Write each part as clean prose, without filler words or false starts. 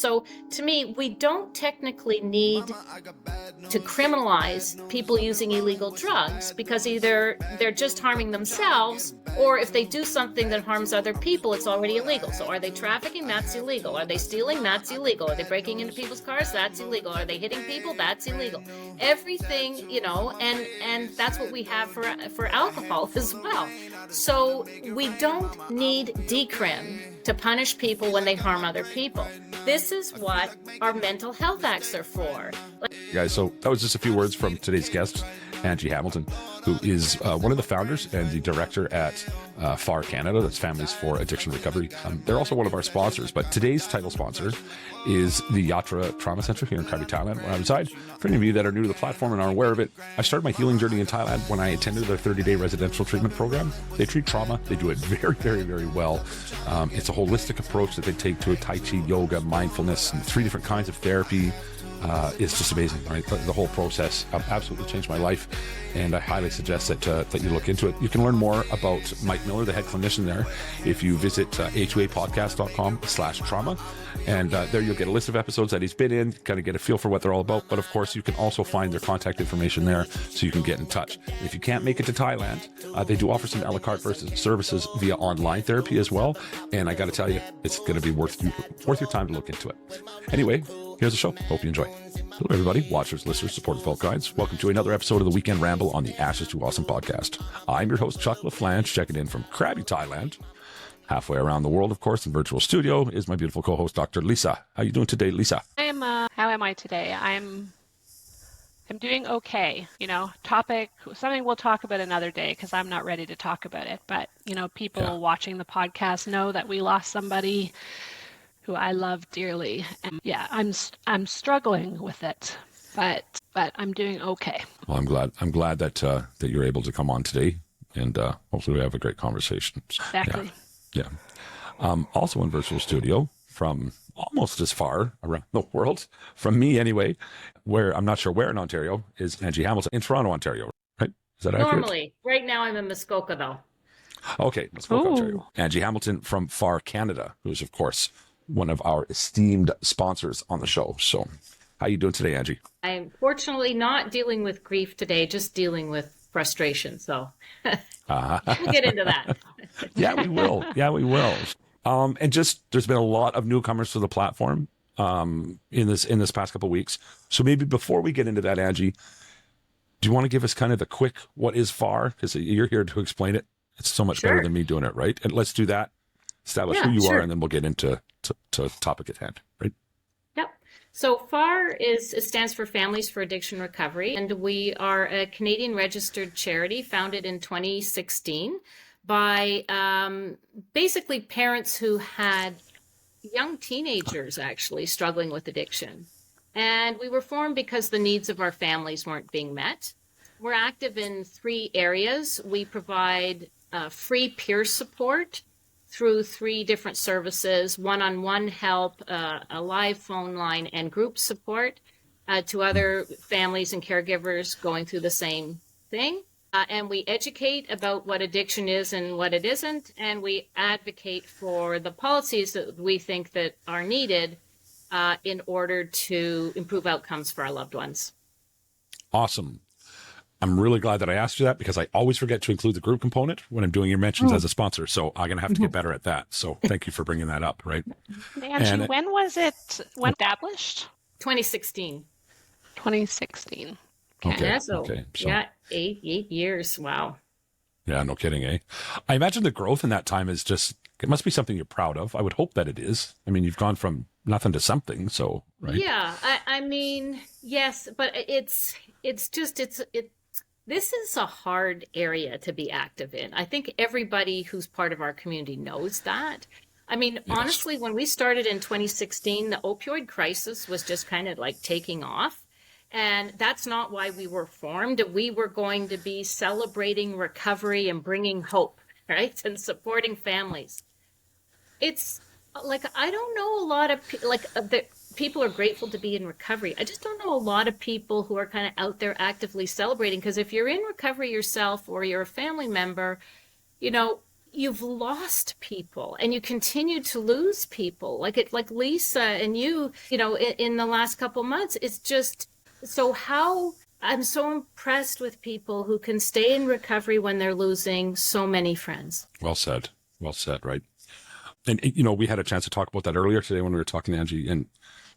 So to me, we don't technically need to criminalize people using illegal drugs, because either they're just harming themselves, or if they do something that harms other people, it's already illegal. So are they trafficking? That's illegal. Are they stealing? That's illegal. Are they breaking into people's cars? That's illegal. Are they hitting people? That's illegal. Everything, and that's what we have for alcohol as well. So we don't need decrim to punish people when they harm other people. This is what our mental health acts are for. Guys, so that was just a few words from today's guest, Angie Hamilton, who is one of the founders and the director at FAR Canada, that's Families for Addiction Recovery. They're also one of our sponsors, but today's title sponsor is the Yatra Trauma Center here in Krabi, Thailand, where I reside. For any of you that are new to the platform and aren't aware of it, I started my healing journey in Thailand when I attended their 30-day residential treatment program. They treat trauma. They do it very, very, very well. It's a holistic approach that they take to it: Tai Chi, yoga, mindfulness, and 3 different kinds of therapy. It's just amazing, right? The whole process absolutely changed my life, and I highly suggest that you look into it. You can learn more about Mike Miller, the head clinician there, if you visit a2apodcast.com/trauma, and there you'll get a list of episodes that he's been in, kind of get a feel for what they're all about. But of course, you can also find their contact information there, so you can get in touch. And if you can't make it to Thailand, they do offer some a la carte services via online therapy as well. And I got to tell you, it's going to be worth your time to look into it. Anyway, here's the show. Hope you enjoy. Hello, everybody. Watchers, listeners, supporters, fellow guides. Welcome to another episode of the Weekend Ramble on the Ashes to Awesome podcast. I'm your host, Chuck LaFlange, checking in from Krabi, Thailand. Halfway around the world, of course, in virtual studio is my beautiful co-host, Dr. Lisa. How are you doing today, Lisa? How am I today? I'm doing okay. Something we'll talk about another day, because I'm not ready to talk about it. But, people watching the podcast know that we lost somebody who I love dearly. And yeah, I'm struggling with it, but I'm doing okay. Well, I'm glad that you're able to come on today, and hopefully we have a great conversation. Exactly. Yeah. Also in virtual studio from almost as far around the world from me anyway, where I'm not sure where in Ontario, is Angie Hamilton in Toronto, Ontario, right? Is that accurate? Normally. Right now I'm in Muskoka, though. Okay, Muskoka, Ontario. Angie Hamilton from FAR Canada, who's of course one of our esteemed sponsors on the show. So how you doing today, Angie? I'm fortunately not dealing with grief today, just dealing with frustration. So we'll get into that. Yeah, we will. And just, there's been a lot of newcomers to the platform in this past couple of weeks. So maybe before we get into that, Angie, do you want to give us kind of the quick, what is FAR? Because you're here to explain it. It's so much better than me doing it, right? And let's do that. Establish who you are, and then we'll get into topic at hand, right? Yep. So FAR stands for Families for Addiction Recovery, and we are a Canadian registered charity founded in 2016 by basically parents who had young teenagers actually struggling with addiction. And we were formed because the needs of our families weren't being met. We're active in 3 areas. We provide free peer support through 3 different services: one-on-one help, a live phone line, and group support to other families and caregivers going through the same thing. And we educate about what addiction is and what it isn't, and we advocate for the policies that we think that are needed in order to improve outcomes for our loved ones. Awesome. I'm really glad that I asked you that, because I always forget to include the group component when I'm doing your mentions as a sponsor. So I'm going to have to get better at that. So thank you for bringing that up, right? Angie, when was it established? 2016. 2016. Okay. Yeah, so 8 years. Wow. Yeah, no kidding, eh? I imagine the growth in that time is just, it must be something you're proud of. I would hope that it is. I mean, you've gone from nothing to something, so, right? Yeah, I mean, yes, but it's this is a hard area to be active in. I think everybody who's part of our community knows that. I mean, honestly, when we started in 2016, the opioid crisis was just kind of like taking off. And that's not why we were formed. We were going to be celebrating recovery and bringing hope, right? And supporting families. It's like, I don't know a lot of, people are grateful to be in recovery. I just don't know a lot of people who are kind of out there actively celebrating, because if you're in recovery yourself or you're a family member, you've lost people and you continue to lose people like Lisa and you know, in the last couple months. It's just so how I'm so impressed with people who can stay in recovery when they're losing so many friends. Well said. Well said, right? And, you know, we had a chance to talk about that earlier today when we were talking to Angie, and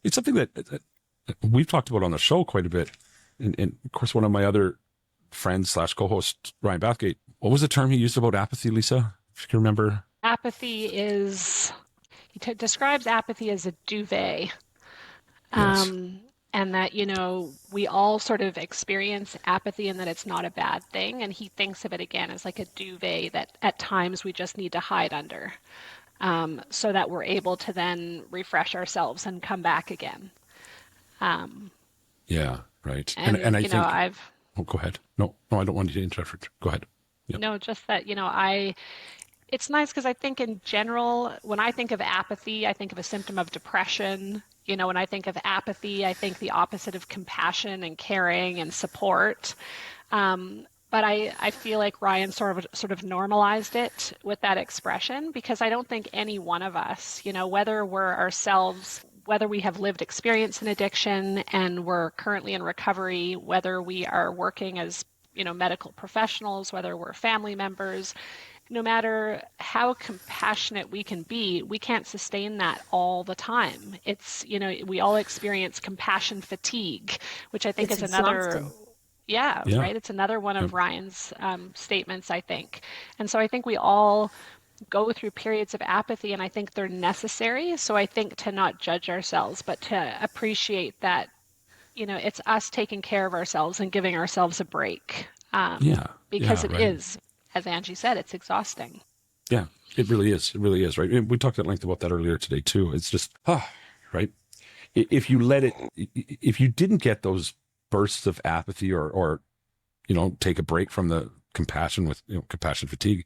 it's something that we've talked about on the show quite a bit. And of course, one of my other friends / co-host, Ryan Bathgate, what was the term he used about apathy, Lisa? If you can remember. Apathy is, describes apathy as a duvet. Yes. And that, you know, we all sort of experience apathy and that it's not a bad thing. And he thinks of it again as like a duvet that at times we just need to hide under, so that we're able to then refresh ourselves and come back again. Yeah, right. And I you know, think, I've, oh, go ahead. No, I don't want you to interrupt. Go ahead. Yep. no, just that, you know, it's nice because I think in general, when I think of apathy, I think of a symptom of depression. You know, when I think of apathy, I think the opposite of compassion and caring and support. But I feel like Ryan sort of normalized it with that expression, because I don't think any one of us, you know, whether we're ourselves, whether we have lived experience in addiction and we're currently in recovery, whether we are working as, you know, medical professionals, whether we're family members, no matter how compassionate we can be, we can't sustain that all the time. It's, you know, we all experience compassion fatigue, which I think It's is another, exhausting. yeah, Yeah. right. It's another one Yep. of Ryan's statements, I think. And so I think we all go through periods of apathy, and I think they're necessary. So I think to not judge ourselves, but to appreciate that, you know, it's us taking care of ourselves and giving ourselves a break. Yeah. Because Yeah, it right. is, as Angie said, it's exhausting. Yeah, it really is. It really is, right? And we talked at length about that earlier today too. It's just, right? If you let it, if you didn't get those bursts of apathy or, you know, take a break from the compassion with, you know, compassion fatigue,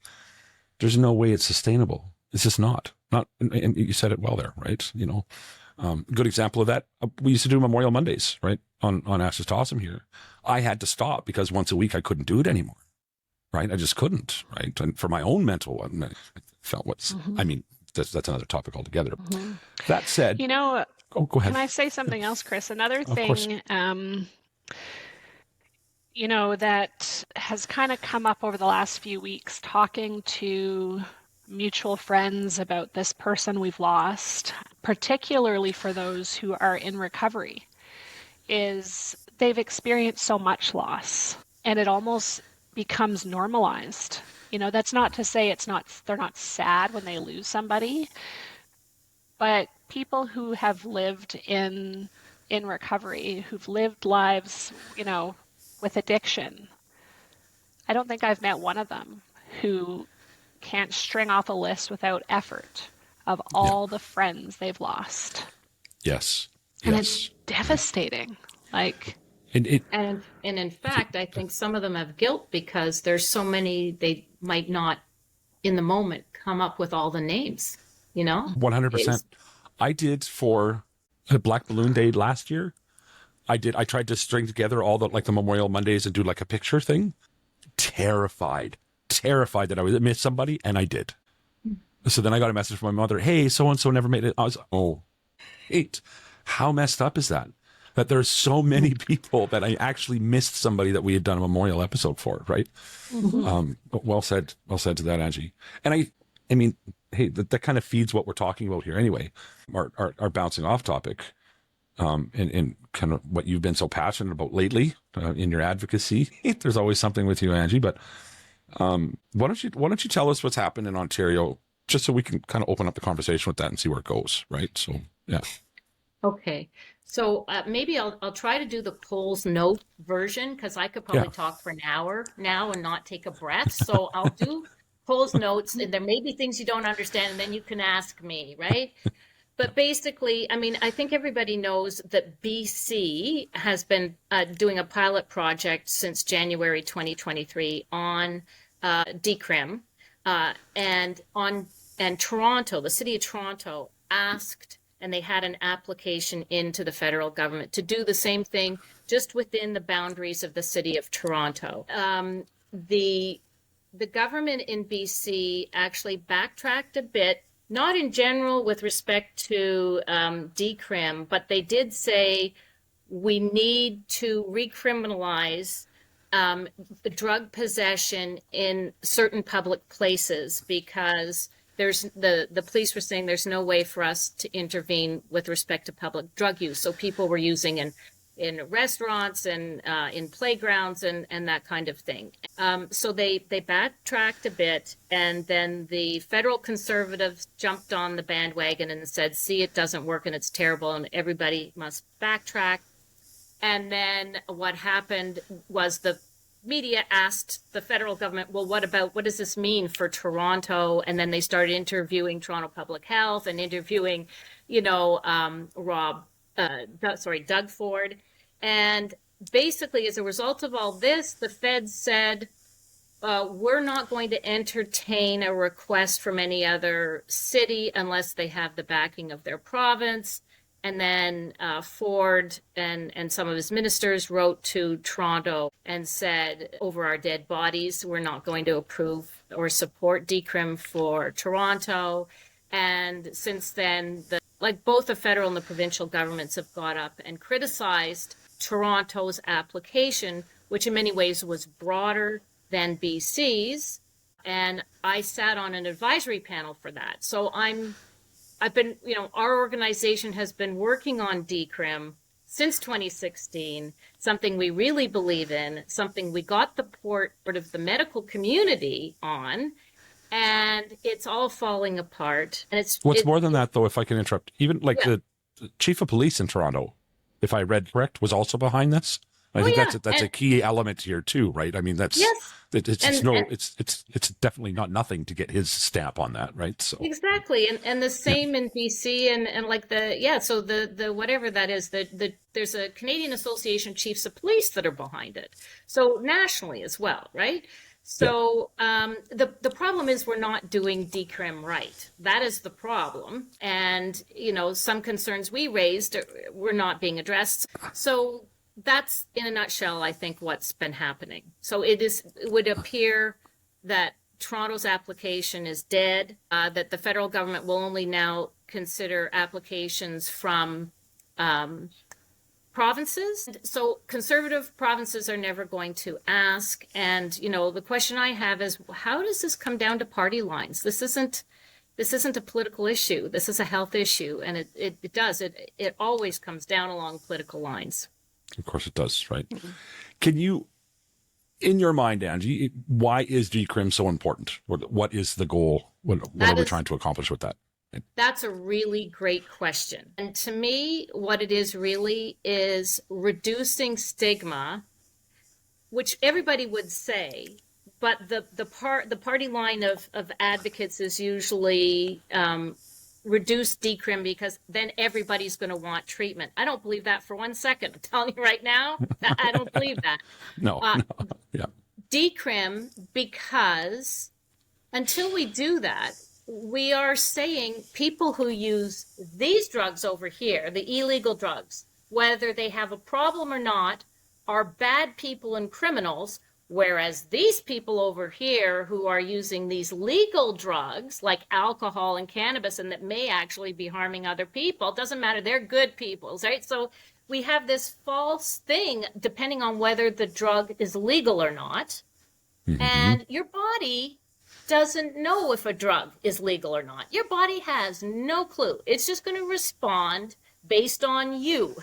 there's no way it's sustainable. It's just not. And you said it well there, right? You know, good example of that. We used to do Memorial Mondays, right? On Ashes to Awesome here. I had to stop because once a week I couldn't do it anymore. Right. I just couldn't. Right. And for my own mental, I felt I mean, that's another topic altogether. Mm-hmm. That said, You know, go ahead. can I say something else, Chris? Another Of course. thing, you know, that has kind of come up over the last few weeks, talking to mutual friends about this person we've lost, particularly for those who are in recovery, is they've experienced so much loss and it almost becomes normalized. You know, that's not to say they're not sad when they lose somebody, but people who have lived in recovery, who've lived lives, you know, with addiction, I don't think I've met one of them who can't string off a list without effort of Yeah. all the friends they've lost. Yes. And Yes. it's devastating. Like, And in fact, I think some of them have guilt because there's so many they might not in the moment come up with all the names, you know? 100%. I did for a Black Balloon Day last year. I tried to string together all the Memorial Mondays and do like a picture thing. Terrified that I would miss somebody, and I did. So then I got a message from my mother, hey, so-and-so never made it. I was, oh, hate. How messed up is that? That there's so many people that I actually missed somebody that we had done a memorial episode for, right? Mm-hmm. But well said to that, Angie. And I mean, hey, that kind of feeds what we're talking about here anyway. Our bouncing off topic, and kind of what you've been so passionate about lately in your advocacy. There's always something with you, Angie. But why don't you tell us what's happened in Ontario, just so we can kind of open up the conversation with that and see where it goes, right? So yeah. Okay. So maybe I'll try to do the Coles Note version because I could probably talk for an hour now and not take a breath. So I'll do Coles Notes, and there may be things you don't understand, and then you can ask me, right? But basically, I mean, I think everybody knows that BC has been doing a pilot project since January 2023 on decrim, and Toronto, the city of Toronto, asked, and they had an application into the federal government to do the same thing, just within the boundaries of the city of Toronto. The the government in BC actually backtracked a bit, not in general with respect to decrim, but they did say we need to recriminalize drug possession in certain public places because there's the police were saying there's no way for us to intervene with respect to public drug use. So people were using in restaurants and in playgrounds and that kind of thing. So they backtracked a bit, and then the federal conservatives jumped on the bandwagon and said, see, it doesn't work and it's terrible and everybody must backtrack. And then what happened was the media asked the federal government, well, what does this mean for Toronto? And then they started interviewing Toronto Public Health and interviewing, Doug Ford. And basically, as a result of all this, the feds said, we're not going to entertain a request from any other city unless they have the backing of their province. And then Ford and some of his ministers wrote to Toronto and said, over our dead bodies, we're not going to approve or support decrim for Toronto. And since then, both the federal and the provincial governments have got up and criticized Toronto's application, which in many ways was broader than BC's. And I sat on an advisory panel for that. So I've been, our organization has been working on decrim since 2016, something we really believe in, something we got the support of the medical community on, and it's all falling apart. And What's more than that, though, if I can interrupt, even the chief of police in Toronto, if I read correct, was also behind this. I think that's a key element here too, right? I mean, it's definitely not nothing to get his stamp on that, right? So exactly, and the same in BC and so the whatever that is, there's a Canadian Association of Chiefs of Police that are behind it, so nationally as well, right? So the problem is we're not doing decrim right. That is the problem, and some concerns we raised were not being addressed. So that's in a nutshell, I think, what's been happening. So it would appear that Toronto's application is dead, that the federal government will only now consider applications from provinces. So conservative provinces are never going to ask. And, the question I have is, how does this come down to party lines? This isn't a political issue. This is a health issue. And it always comes down along political lines. Of course it does, right? Mm-hmm. Can you, in your mind, Angie, why is decrim so important? What is the goal? What are we trying to accomplish with that? That's a really great question. And to me, what it is really is reducing stigma, which everybody would say, but the party line of advocates is usually reduce decrim because then everybody's going to want treatment. I don't believe that for 1 second. I'm telling you right now, I don't believe that. No. Yeah. Decrim, because until we do that, we are saying people who use these drugs over here, the illegal drugs, whether they have a problem or not, are bad people and criminals. Whereas these people over here who are using these legal drugs like alcohol and cannabis and that may actually be harming other people, doesn't matter, they're good people, right? So we have this false thing depending on whether the drug is legal or not. Mm-hmm. And your body doesn't know if a drug is legal or not. Your body has no clue. It's just going to respond based on you.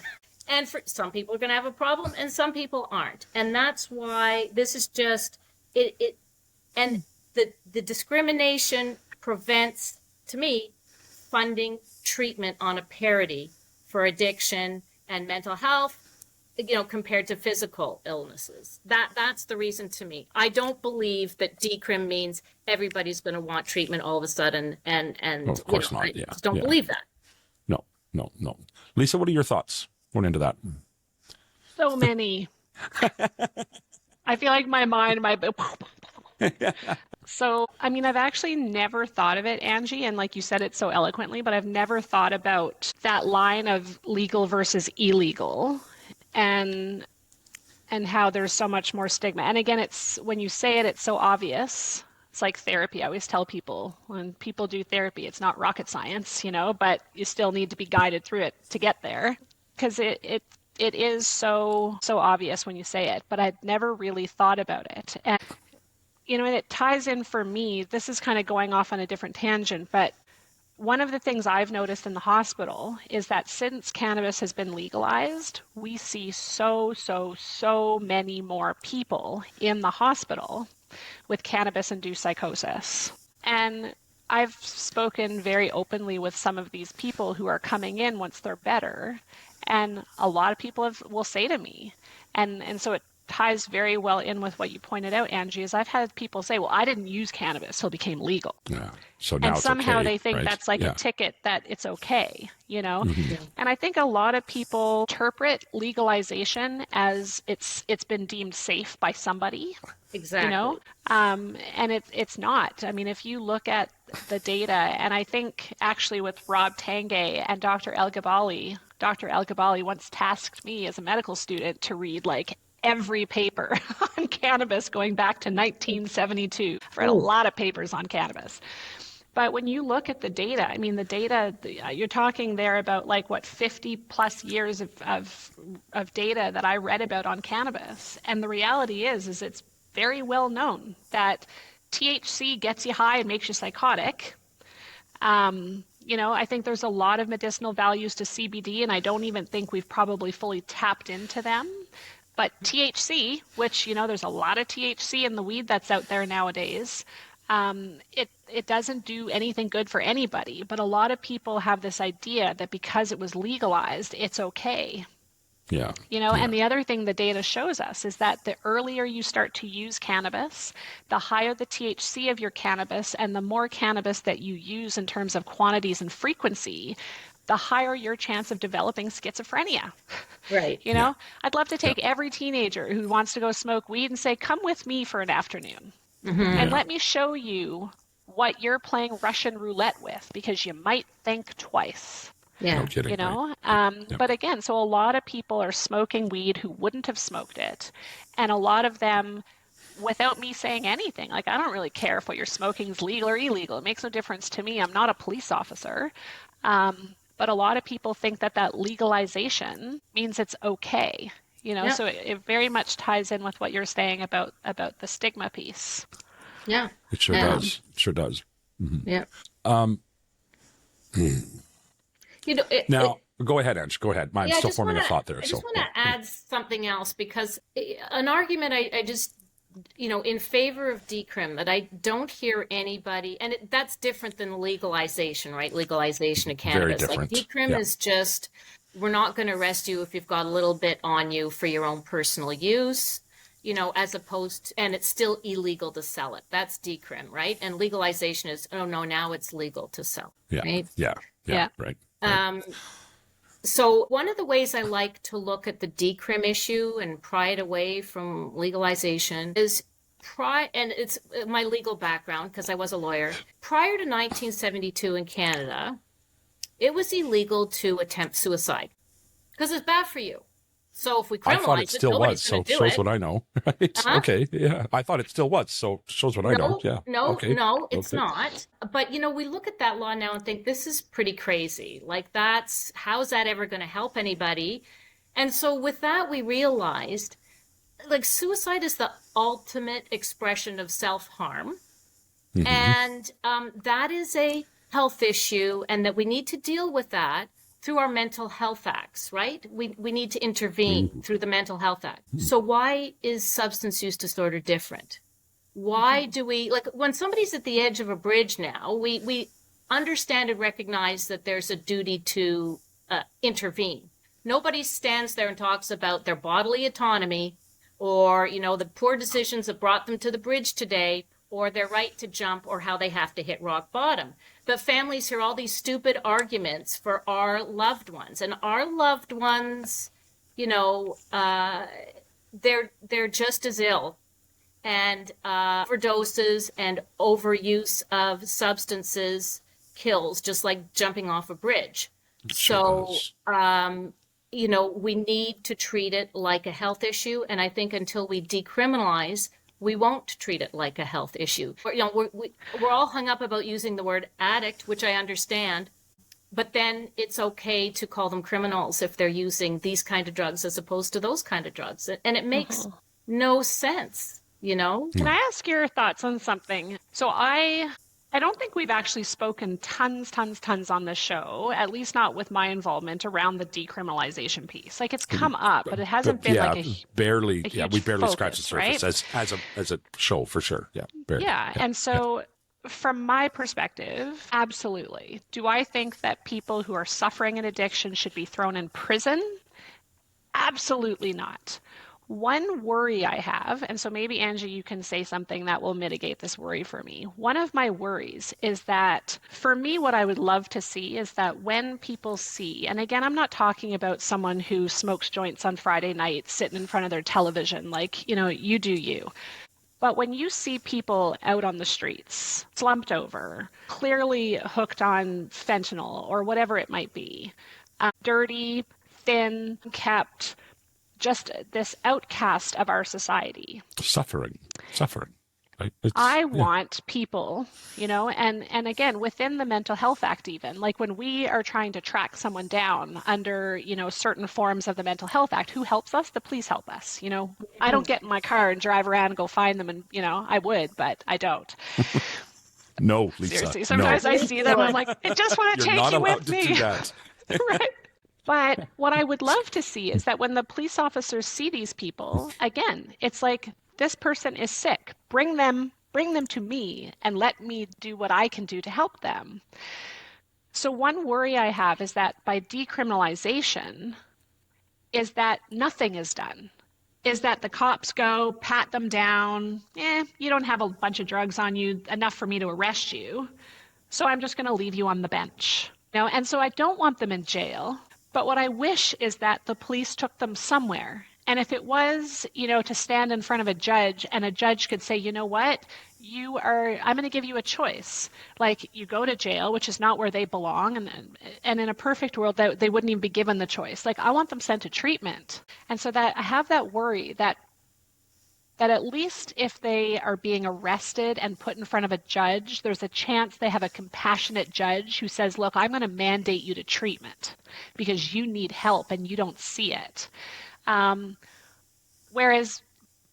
And for some people are going to have a problem and some people aren't. And that's why this is just it and the discrimination prevents, to me, funding treatment on a parity for addiction and mental health, compared to physical illnesses. That's the reason to me. I don't believe that decrim means everybody's going to want treatment all of a sudden and well, of course not. I just don't believe that. No. Lisa, what are your thoughts? Going into that. So many. I feel like my mind might be. So, I've actually never thought of it, Angie, and like you said it so eloquently, but I've never thought about that line of legal versus illegal. And and how there's so much more stigma. And again, it's when you say it, it's so obvious. It's like therapy. I always tell people when people do therapy, it's not rocket science, but you still need to be guided through it to get there because it is so obvious when you say it, but I'd never really thought about it. And and it ties in for me. This is kind of going off on a different tangent, but one of the things I've noticed in the hospital is that since cannabis has been legalized, we see so many more people in the hospital with cannabis-induced psychosis. And I've spoken very openly with some of these people who are coming in once they're better, and a lot of people will say to me, and so it ties very well in with what you pointed out, Angie, is I've had people say, well, I didn't use cannabis till it became legal. Yeah. So now And it's somehow okay, they think right? that's like Yeah. a ticket that it's okay, Mhm. Yeah. And I think a lot of people interpret legalization as it's been deemed safe by somebody, Exactly. and it's not. I mean, if you look at the data, and I think actually with Rob Tanguay and Dr. El Gabali once tasked me as a medical student to read like every paper on cannabis going back to 1972. I've read a lot of papers on cannabis. But when you look at the data, I mean, the data, you're talking there about like what, 50 plus years of data that I read about on cannabis. And the reality is it's very well known that THC gets you high and makes you psychotic. I think there's a lot of medicinal values to CBD, and I don't even think we've probably fully tapped into them. But THC, which, there's a lot of THC in the weed that's out there nowadays, it doesn't do anything good for anybody. But a lot of people have this idea that because it was legalized, it's okay. Yeah. And the other thing the data shows us is that the earlier you start to use cannabis, the higher the THC of your cannabis, and the more cannabis that you use in terms of quantities and frequency, the higher your chance of developing schizophrenia. Right. Yeah. I'd love to take every teenager who wants to go smoke weed and say, come with me for an afternoon and let me show you what you're playing Russian roulette with, because you might think twice. Yeah. No kidding. Right. But again, so a lot of people are smoking weed who wouldn't have smoked it. And a lot of them, without me saying anything, like I don't really care if what you're smoking is legal or illegal. It makes no difference to me. I'm not a police officer. But a lot of people think that legalization means it's okay. Yep. So it very much ties in with what you're saying about the stigma piece. Yeah. It sure does. It sure does. Mm-hmm. Yeah. Now, go ahead, Ange. Go ahead. I'm still forming a thought there. I just want to add something else, because an argument I just, in favor of decrim that I don't hear anybody, and that's different than legalization, right? Legalization of cannabis. Very different. Like decrim is just, we're not going to arrest you if you've got a little bit on you for your own personal use, as opposed to, and it's still illegal to sell it. That's decrim, right? And legalization is, oh no, now it's legal to sell. Yeah. Right? Yeah. Right. So one of the ways I like to look at the decrim issue and pry it away from legalization is and it's my legal background because I was a lawyer. Prior to 1972 in Canada, it was illegal to attempt suicide because it's bad for you. So if we criminalize I thought it still was, so shows what I know. Right? Uh-huh. Okay, yeah. I thought it still was, so shows what I know. Yeah. No, okay. It's not. But, we look at that law now and think this is pretty crazy. Like how's that ever going to help anybody? And so with that, we realized like suicide is the ultimate expression of self-harm. Mm-hmm. And that is a health issue, and that we need to deal with that through our mental health acts, right? We need to intervene through the mental health act. So why is substance use disorder different? Why do we, like when somebody's at the edge of a bridge now, we understand and recognize that there's a duty to intervene. Nobody stands there and talks about their bodily autonomy or, the poor decisions that brought them to the bridge today, or their right to jump, or how they have to hit rock bottom. But families hear all these stupid arguments for our loved ones, and our loved ones, they're just as ill, and overdoses and overuse of substances kills, just like jumping off a bridge. So we need to treat it like a health issue. And I think until we decriminalize, we won't treat it like a health issue. We're all hung up about using the word addict, which I understand, but then it's okay to call them criminals if they're using these kind of drugs as opposed to those kind of drugs. And it makes no sense, Can I ask your thoughts on something? So I don't think we've actually spoken tons on this show, at least not with my involvement around the decriminalization piece. Like it's come up, but it hasn't been like a barely. a Yeah, huge we barely focus, scratched the surface right? as a show for sure. Yeah, barely. Yeah, and so from my perspective, absolutely. Do I think that people who are suffering an addiction should be thrown in prison? Absolutely not. One worry I have, and so maybe Angie, you can say something that will mitigate this worry for me. One of my worries is that for me, what I would love to see is that when people see, and again, I'm not talking about someone who smokes joints on Friday night sitting in front of their television, like, you do you. But when you see people out on the streets, slumped over, clearly hooked on fentanyl or whatever it might be, dirty, thin, kept, just this outcast of our society. Suffering. Right? I want people, and again, within the Mental Health Act, even like when we are trying to track someone down under, certain forms of the Mental Health Act, who helps us? The police help us. I don't get in my car and drive around and go find them, and I would, but I don't. No, Lisa. Seriously, sometimes no. I see them, I'm like, I just want to You're take not you allowed with to me. do that. Right. But what I would love to see is that when the police officers see these people, again, it's like this person is sick. Bring them to me and let me do what I can do to help them. So one worry I have is that by decriminalization is that nothing is done. Is that the cops go, pat them down, you don't have a bunch of drugs on you, enough for me to arrest you. So I'm just going to leave you on the bench. And so I don't want them in jail. But what I wish is that the police took them somewhere. And if it was, to stand in front of a judge and a judge could say, you know what, I'm going to give you a choice. Like you go to jail, which is not where they belong. And in a perfect world, they wouldn't even be given the choice. Like I want them sent to treatment. And so that I have that worry that at least if they are being arrested and put in front of a judge, there's a chance they have a compassionate judge who says, look, I'm going to mandate you to treatment because you need help and you don't see it. Whereas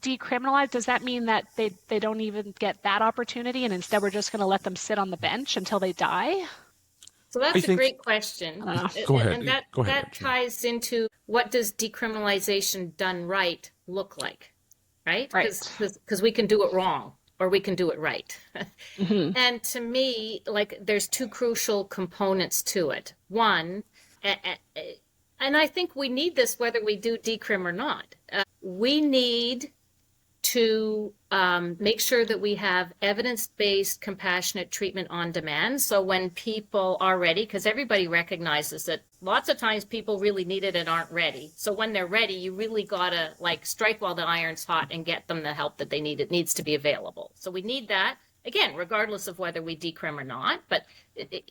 decriminalized, does that mean that they don't even get that opportunity and instead we're just going to let them sit on the bench until they die? So that's a great question. Go ahead. And that ties into what does decriminalization done right look like? Right? Because we can do it wrong or we can do it right. Mm-hmm. And to me, like there's two crucial components to it. One, and I think we need this whether we do decrim or not. We need to make sure that we have evidence-based compassionate treatment on demand. So when people are ready, because everybody recognizes that lots of times people really need it and aren't ready. So when they're ready, you really gotta like strike while the iron's hot and get them the help that they need. It needs to be available. So we need that, again, regardless of whether we decrim or not. But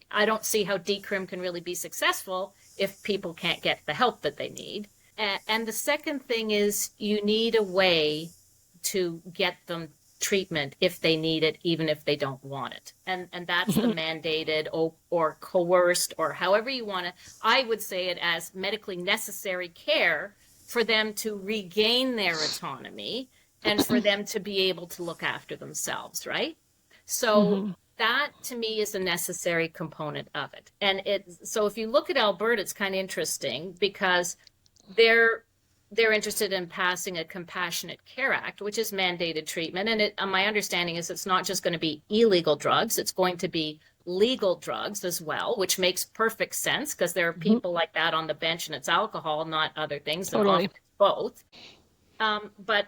I don't see how decrim can really be successful if people can't get the help that they need. And the second thing is you need a way to get them treatment if they need it, even if they don't want it. And that's the mandated or coerced or however you want to, I would say it as medically necessary care for them to regain their autonomy and for them to be able to look after themselves, right? So that to me is a necessary component of it. And so if you look at Alberta, it's kind of interesting because they're interested in passing a Compassionate Care Act, which is mandated treatment. And my understanding is it's not just going to be illegal drugs, it's going to be legal drugs as well, which makes perfect sense because there are people like that on the bench and it's alcohol, not other things. Totally. Both. But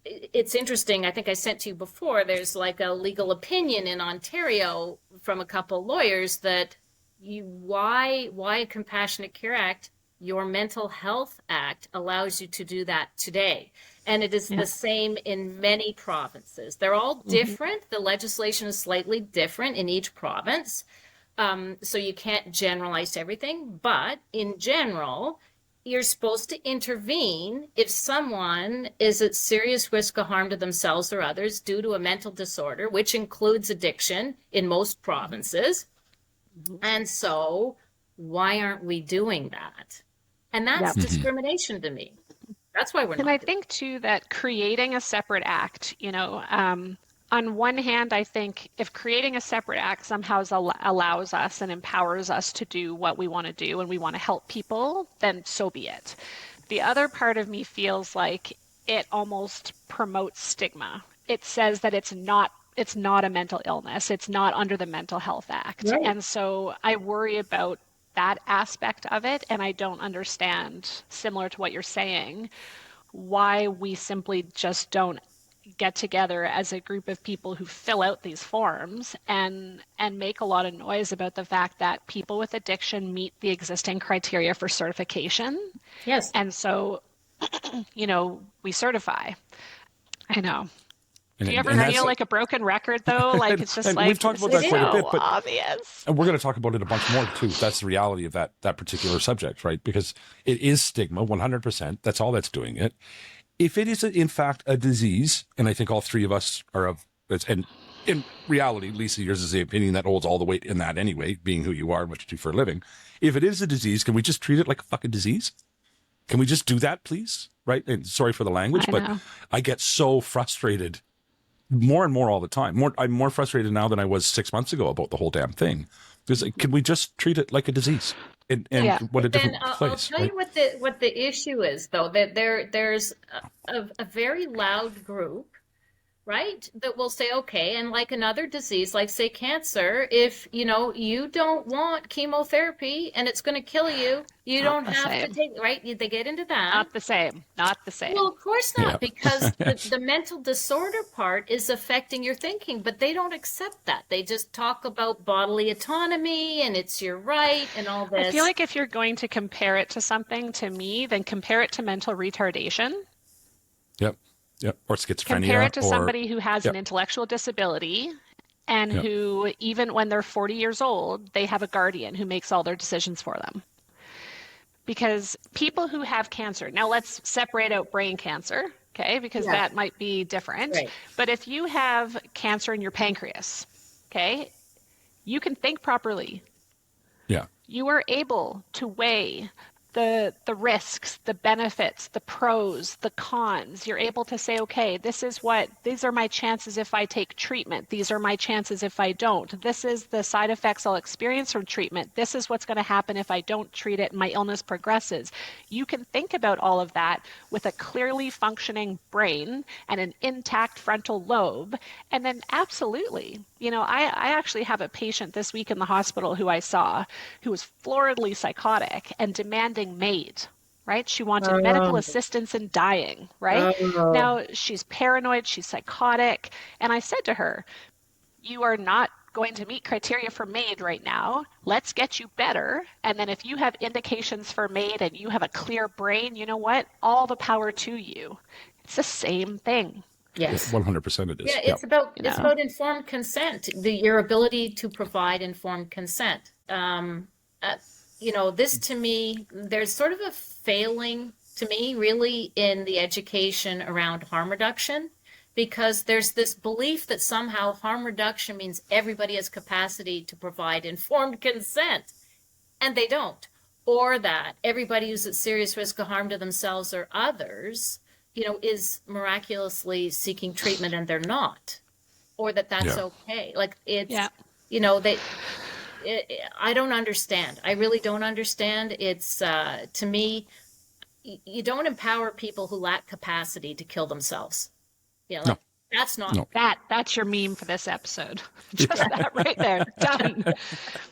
it's interesting. I think I sent to you before, there's like a legal opinion in Ontario from a couple lawyers that why a Compassionate Care Act, your Mental Health Act allows you to do that today. And it is the same in many provinces. They're all different. The legislation is slightly different in each province. So you can't generalize everything. But in general, you're supposed to intervene if someone is at serious risk of harm to themselves or others due to a mental disorder, which includes addiction in most provinces. And so why aren't we doing that? And that's discrimination to me. That's why we're not. And I think too that creating a separate act, on one hand, I think if creating a separate act somehow allows us and empowers us to do what we want to do and we want to help people, then so be it. The other part of me feels like it almost promotes stigma. It says that it's not a mental illness. It's not under the Mental Health Act. Right. And so I worry about that aspect of it, and I don't understand, similar to what you're saying, why we simply just don't get together as a group of people who fill out these forms and make a lot of noise about the fact that people with addiction meet the existing criteria for certification. Yes. And so, we certify. I know. Do you ever feel like a broken record, though? Like, it's just like, we've talked about that quite a bit, but obvious. And we're going to talk about it a bunch more, too. That's the reality of that particular subject, right? Because it is stigma, 100%. That's all that's doing it. If it is, in fact, a disease, and I think all three of us are of, and in reality, Lisa, yours is the opinion that holds all the weight in that anyway, being who you are and what you do for a living. If it is a disease, can we just treat it like a fucking disease? Can we just do that, please? Right? And sorry for the language, but I get so frustrated more and more all the time. I'm more frustrated now than I was 6 months ago about the whole damn thing. Because can we just treat it like a disease? And what a different place. I'll tell you what the issue is, though, that there's a very loud group, right, that will say, okay, and like another disease, like say cancer, if you don't want chemotherapy and it's going to kill you, you don't have to take, right? They get into that. Not the same. Well, of course not, because the mental disorder part is affecting your thinking, but they don't accept that. They just talk about bodily autonomy and it's your right and all this. I feel like if you're going to compare it to something, to me, then compare it to mental retardation. Yep. Or schizophrenia. Compare it to somebody who has an intellectual disability and who, even when they're 40 years old, they have a guardian who makes all their decisions for them. Because people who have cancer, now let's separate out brain cancer, okay, because that might be different. Right. But if you have cancer in your pancreas, okay, you can think properly. Yeah. You are able to weigh the risks, the benefits, the pros, the cons. You're able to say, okay, these are my chances if I take treatment. These are my chances if I don't. This is the side effects I'll experience from treatment. This is what's going to happen if I don't treat it and my illness progresses. You can think about all of that with a clearly functioning brain and an intact frontal lobe. And then absolutely, I actually have a patient this week in the hospital who I saw who was floridly psychotic and demanding MAID, right? She wanted medical assistance in dying, right? Now she's paranoid, she's psychotic. And I said to her, you are not going to meet criteria for MAID right now. Let's get you better. And then if you have indications for MAID and you have a clear brain, you know what? All the power to you. It's the same thing. Yes, 100% it is. Yeah, it's about informed consent, your ability to provide informed consent. This to me, there's sort of a failing to me, really, in the education around harm reduction, because there's this belief that somehow harm reduction means everybody has capacity to provide informed consent, and they don't, or that everybody who's at serious risk of harm to themselves or others is miraculously seeking treatment and they're not, or that's okay. Like it's, I don't understand. I really don't understand. It's, to me, you don't empower people who lack capacity to kill themselves. No. That's not that's your meme for this episode. Just that right there. Done.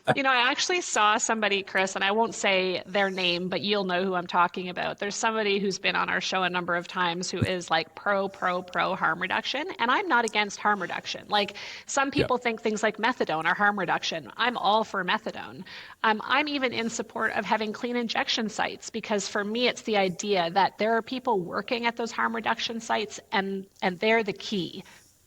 I actually saw somebody, Chris, and I won't say their name, but you'll know who I'm talking about. There's somebody who's been on our show a number of times who is like pro harm reduction. And I'm not against harm reduction. Like some people think things like methadone are harm reduction. I'm all for methadone. I'm even in support of having clean injection sites, because for me, it's the idea that there are people working at those harm reduction sites and they're the key.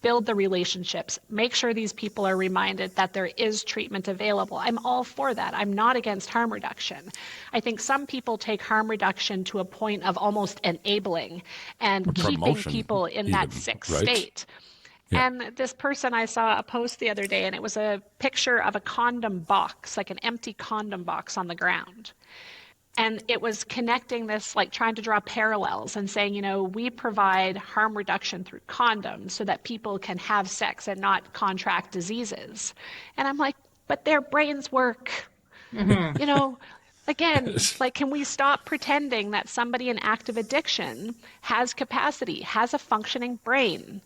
build the relationships, make sure these people are reminded that there is treatment available. I'm all for that. I'm not against harm reduction. I think some people take harm reduction to a point of almost enabling and keeping Promotion, people in even, that sick right? state. Yeah. And this person, I saw a post the other day, and it was a picture of a condom box, like an empty condom box on the ground. And it was connecting this, like trying to draw parallels and saying, we provide harm reduction through condoms so that people can have sex and not contract diseases. And I'm like, but their brains work. Again, like, can we stop pretending that somebody in active addiction has capacity, has a functioning brain?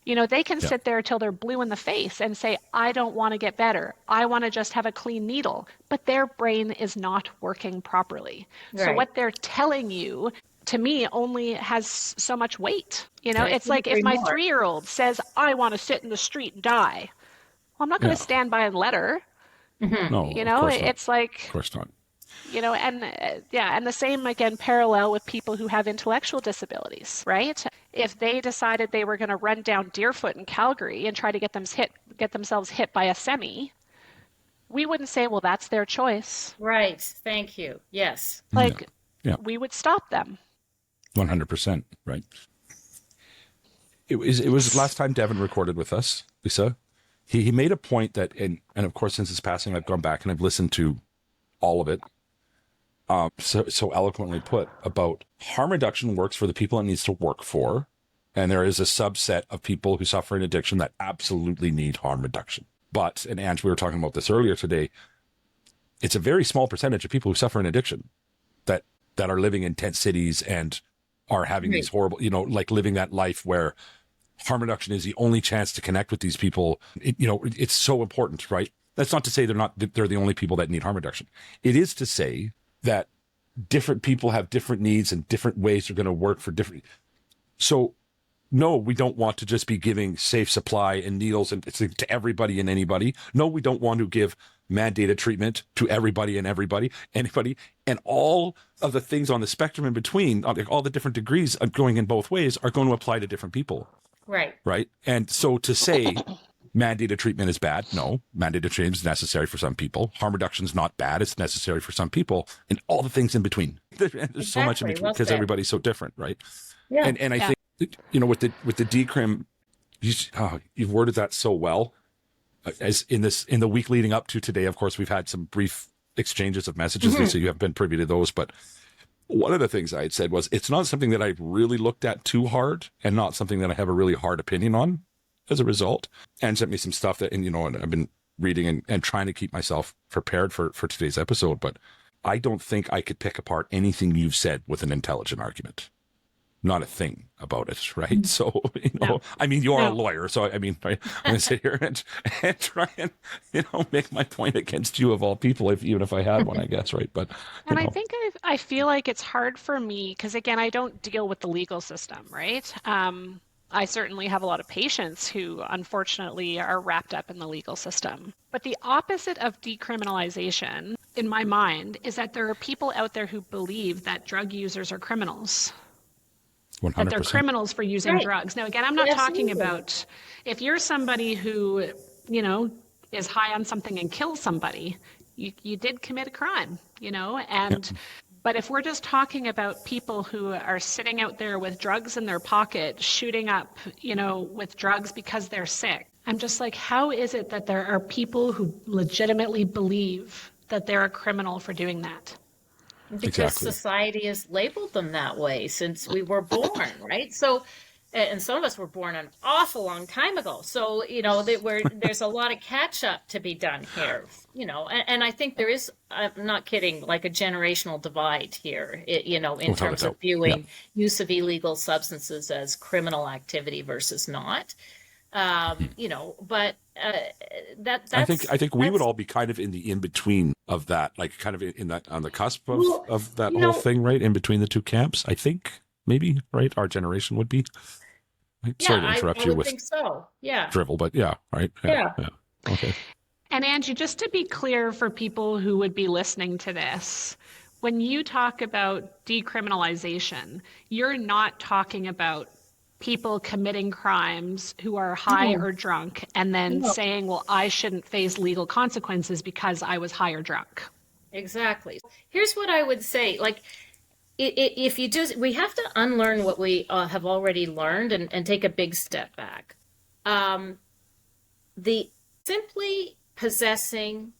They can sit there till they're blue in the face and say, I don't want to get better. I want to just have a clean needle. But their brain is not working properly. Right. So what they're telling you, to me, only has so much weight. I It's like if couldn't my agree more. 3-year-old says, I want to sit in the street and die. Well, I'm not going to stand by and let her. No, of course not. It's like, Of course not. and the same, again, parallel with people who have intellectual disabilities, right? If they decided they were going to run down Deerfoot in Calgary and try to get themselves hit by a semi, we wouldn't say, well, that's their choice. Right. Thank you. Yes. Like, Yeah. we would stop them. 100%, right? It was last time Devin recorded with us, Lisa. He made a point that, and of course, since his passing, I've gone back and I've listened to all of it. So eloquently put about harm reduction works for the people it needs to work for. And there is a subset of people who suffer an addiction that absolutely need harm reduction. But, and Ange, we were talking about this earlier today, it's a very small percentage of people who suffer an addiction that are living in tent cities and are having these horrible, like living that life where harm reduction is the only chance to connect with these people. It's so important, right? That's not to say they're the only people that need harm reduction. It is to say that different people have different needs and different ways they're going to work for different. So no, we don't want to just be giving safe supply and needles and to everybody and anybody. No, we don't want to give mandated treatment to everybody and anybody, and all of the things on the spectrum in between, all the different degrees of going in both ways are going to apply to different people. Right. Right. And so to say mandated treatment is bad, no, mandated treatment is necessary for some people. Harm reduction is not bad. It's necessary for some people, and all the things in between. There's so much in between because everybody's so different. Right. Yeah. And I think, with the decrim, you've worded that so well. As in the week leading up to today, of course, we've had some brief exchanges of messages, so you haven't been privy to those. But one of the things I had said was, it's not something that I've really looked at too hard, and not something that I have a really hard opinion on as a result. And sent me some stuff and I've been reading and trying to keep myself prepared for today's episode. But I don't think I could pick apart anything you've said with an intelligent argument. Not a thing about it, right? So, I mean, you're a lawyer, so I mean, right? I'm going to sit here and try and, make my point against you of all people, even if I had one, I guess, right? But, And I think I feel like it's hard for me because, again, I don't deal with the legal system, right? I certainly have a lot of patients who, unfortunately, are wrapped up in the legal system. But the opposite of decriminalization, in my mind, is that there are people out there who believe that drug users are criminals. 100%. That they're criminals for using drugs. Now, again, I'm not talking about if you're somebody who, is high on something and kills somebody, you did commit a crime, But if we're just talking about people who are sitting out there with drugs in their pocket, shooting up, with drugs because they're sick, I'm just like, how is it that there are people who legitimately believe that they're a criminal for doing that? Because society has labeled them that way since we were born, right? So, and some of us were born an awful long time ago. So, there's a lot of catch up to be done here, and I think there is, I'm not kidding, like a generational divide here, in terms of viewing use of illegal substances as criminal activity versus not. But that's, I think we would all be kind of in the in between of that, like kind of in that on the cusp of that whole thing, right? In between the two camps, I think maybe, right? Our generation would be. Right? Yeah, sorry to interrupt I you would with think so. Yeah. drivel, but right. Yeah. Okay. And Angie, just to be clear for people who would be listening to this, when you talk about decriminalization, you're not talking about people committing crimes who are high or drunk and then No. saying, well, I shouldn't face legal consequences because I was high or drunk. Exactly. Here's what I would say. Like, if you just, we have to unlearn what we have already learned and take a big step back. The simply possessing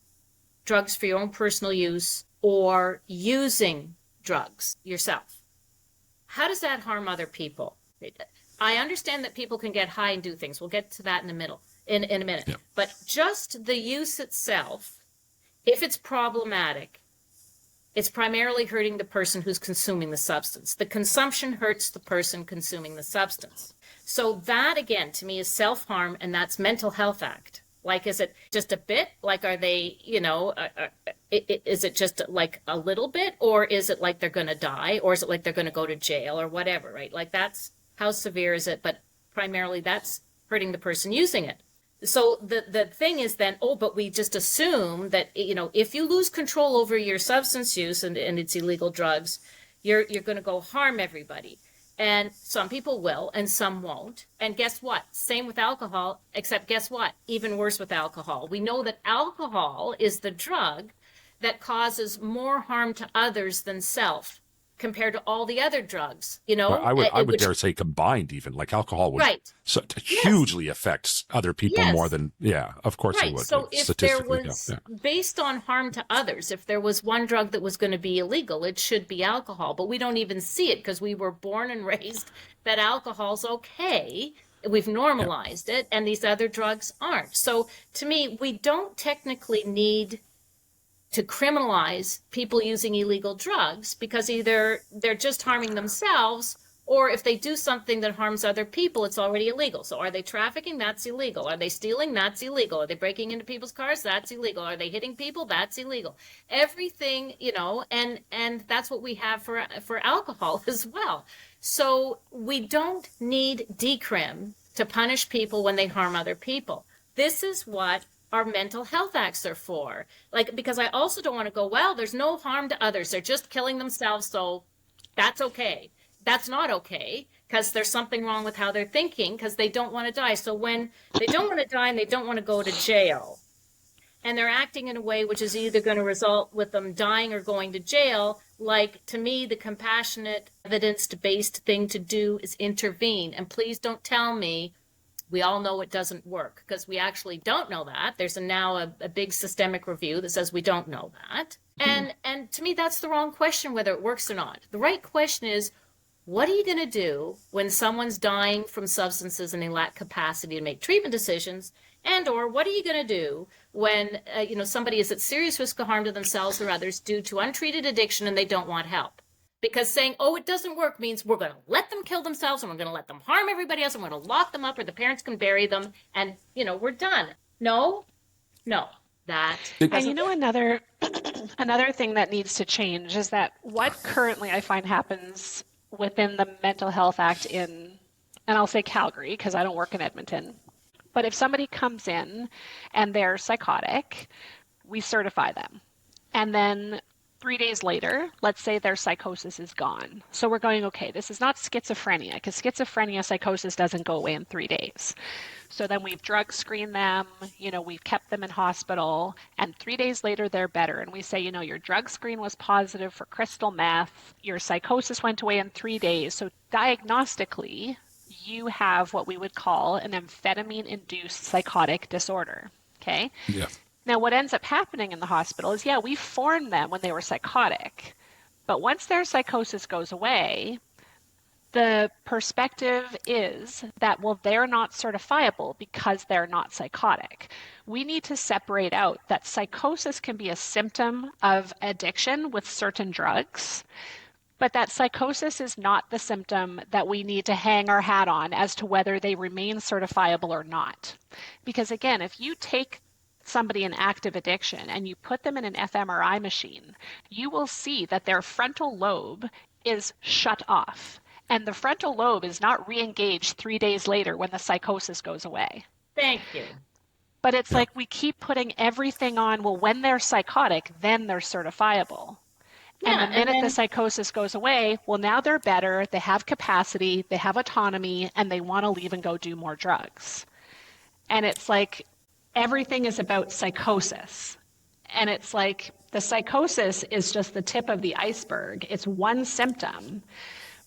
drugs for your own personal use or using drugs yourself, how does that harm other people? I understand that people can get high and do things. We'll get to that in a minute. Yeah. But just the use itself, if it's problematic, it's primarily hurting the person who's consuming the substance. The consumption hurts the person consuming the substance. So that, again, to me is self-harm, and that's mental health act. Like, is it just a bit? Like, are they, is it just like a little bit? Or is it like they're going to die? Or is it like they're going to go to jail or whatever, right? Like, that's, how severe is it? But primarily that's hurting the person using it. So the thing is then, but we just assume that, if you lose control over your substance use and it's illegal drugs, you're going to go harm everybody. And some people will, and some won't. And guess what? Same with alcohol, except guess what? Even worse with alcohol. We know that alcohol is the drug that causes more harm to others than self compared to all the other drugs. Well, I would dare say combined, even like alcohol would hugely affect other people more than, of course it would. So if there was, based on harm to others, if there was one drug that was going to be illegal, it should be alcohol. But we don't even see it because we were born and raised that alcohol's okay. We've normalized it, and these other drugs aren't. So to me, we don't technically need to criminalize people using illegal drugs, because either they're just harming themselves, or if they do something that harms other people, it's already illegal. So are they trafficking? That's illegal. Are they stealing? That's illegal. Are they breaking into people's cars? That's illegal. Are they hitting people? That's illegal. Everything, and that's what we have for alcohol as well. So we don't need decrim to punish people when they harm other people. This is what our mental health acts are for. Like, because I also don't want to go, well, there's no harm to others. They're just killing themselves, so that's okay. That's not okay, because there's something wrong with how they're thinking, because they don't want to die. So when they don't want to die and they don't want to go to jail, and they're acting in a way which is either going to result with them dying or going to jail, like, to me, the compassionate, evidence-based thing to do is intervene. And please don't tell me we all know it doesn't work, because we actually don't know that. There's now a big systemic review that says we don't know that. And to me, that's the wrong question, whether it works or not. The right question is, what are you going to do when someone's dying from substances and they lack capacity to make treatment decisions? And or what are you going to do when somebody is at serious risk of harm to themselves or others due to untreated addiction and they don't want help? Because saying, it doesn't work means we're going to let them kill themselves and we're going to let them harm everybody else and we're going to lock them up, or the parents can bury them and, we're done. No. That. And another thing that needs to change is that what currently I find happens within the Mental Health Act and I'll say Calgary because I don't work in Edmonton, but if somebody comes in and they're psychotic, we certify them. And then 3 days later, let's say their psychosis is gone. So we're going, okay, this is not schizophrenia, because schizophrenia psychosis doesn't go away in 3 days. So then we've drug screened them, we've kept them in hospital, and 3 days later they're better. And we say, your drug screen was positive for crystal meth, your psychosis went away in 3 days. So diagnostically, you have what we would call an amphetamine-induced psychotic disorder, okay? Yeah. Now, what ends up happening in the hospital is, we formed them when they were psychotic. But once their psychosis goes away, the perspective is that, they're not certifiable because they're not psychotic. We need to separate out that psychosis can be a symptom of addiction with certain drugs, but that psychosis is not the symptom that we need to hang our hat on as to whether they remain certifiable or not. Because again, if you take somebody in active addiction and you put them in an fMRI machine, you will see that their frontal lobe is shut off. And the frontal lobe is not re-engaged 3 days later when the psychosis goes away. Thank you. But it's like we keep putting everything on, when they're psychotic, then they're certifiable. And the Yeah, and minute the then psychosis goes away, well, now they're better, they have capacity, they have autonomy, and they want to leave and go do more drugs. And it's like everything is about psychosis. And it's like the psychosis is just the tip of the iceberg. It's one symptom.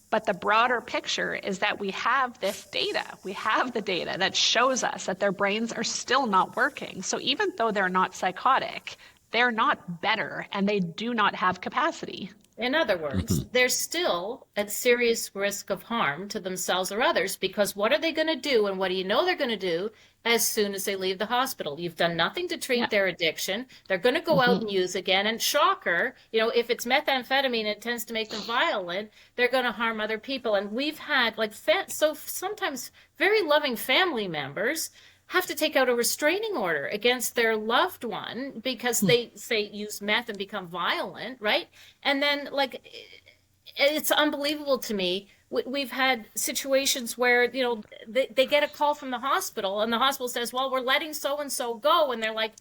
But the broader picture is that we have this data. We have the data that shows us that their brains are still not working. So even though they're not psychotic, they're not better and they do not have capacity. in other words, they're still at serious risk of harm to themselves or others, because what are they going to do, and what do you know they're going to do as soon as they leave the hospital? You've done nothing to Yeah. treat their addiction. They're going to go out Mm-hmm. and use again. And shocker, if it's methamphetamine, it tends to make them violent. They're going to harm other people. And we've had so sometimes very loving family members have to take out a restraining order against their loved one because they say use meth and become violent, right? And then it's unbelievable to me. We've had situations where they get a call from the hospital, and the hospital says, well, we're letting so and so go, and they're like,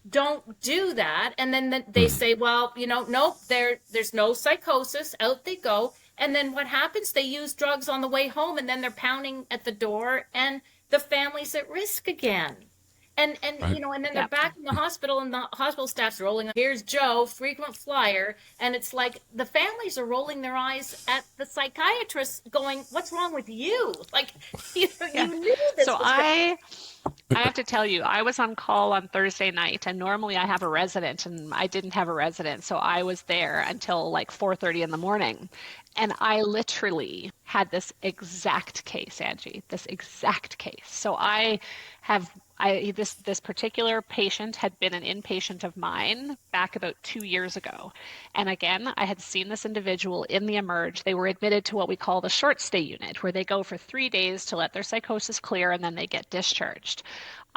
don't do that. And then they say, well, nope, there's no psychosis, out they go. And then what happens? They use drugs on the way home, and then they're pounding at the door, and the family's at risk again. And Right. and then they're Yep. back in the hospital, and the hospital staff's rolling. Here's Joe, frequent flyer, and it's like the families are rolling their eyes at the psychiatrist, going, "What's wrong with you? Like, you Yeah. knew this So was going." I have to tell you, I was on call on Thursday night, and normally I have a resident, and I didn't have a resident, so I was there until like 4:30 in the morning. And I literally had this exact case, Angie, this exact case. So this particular patient had been an inpatient of mine back about 2 years ago. And again, I had seen this individual in the emerge. They were admitted to what we call the short stay unit, where they go for 3 days to let their psychosis clear and then they get discharged.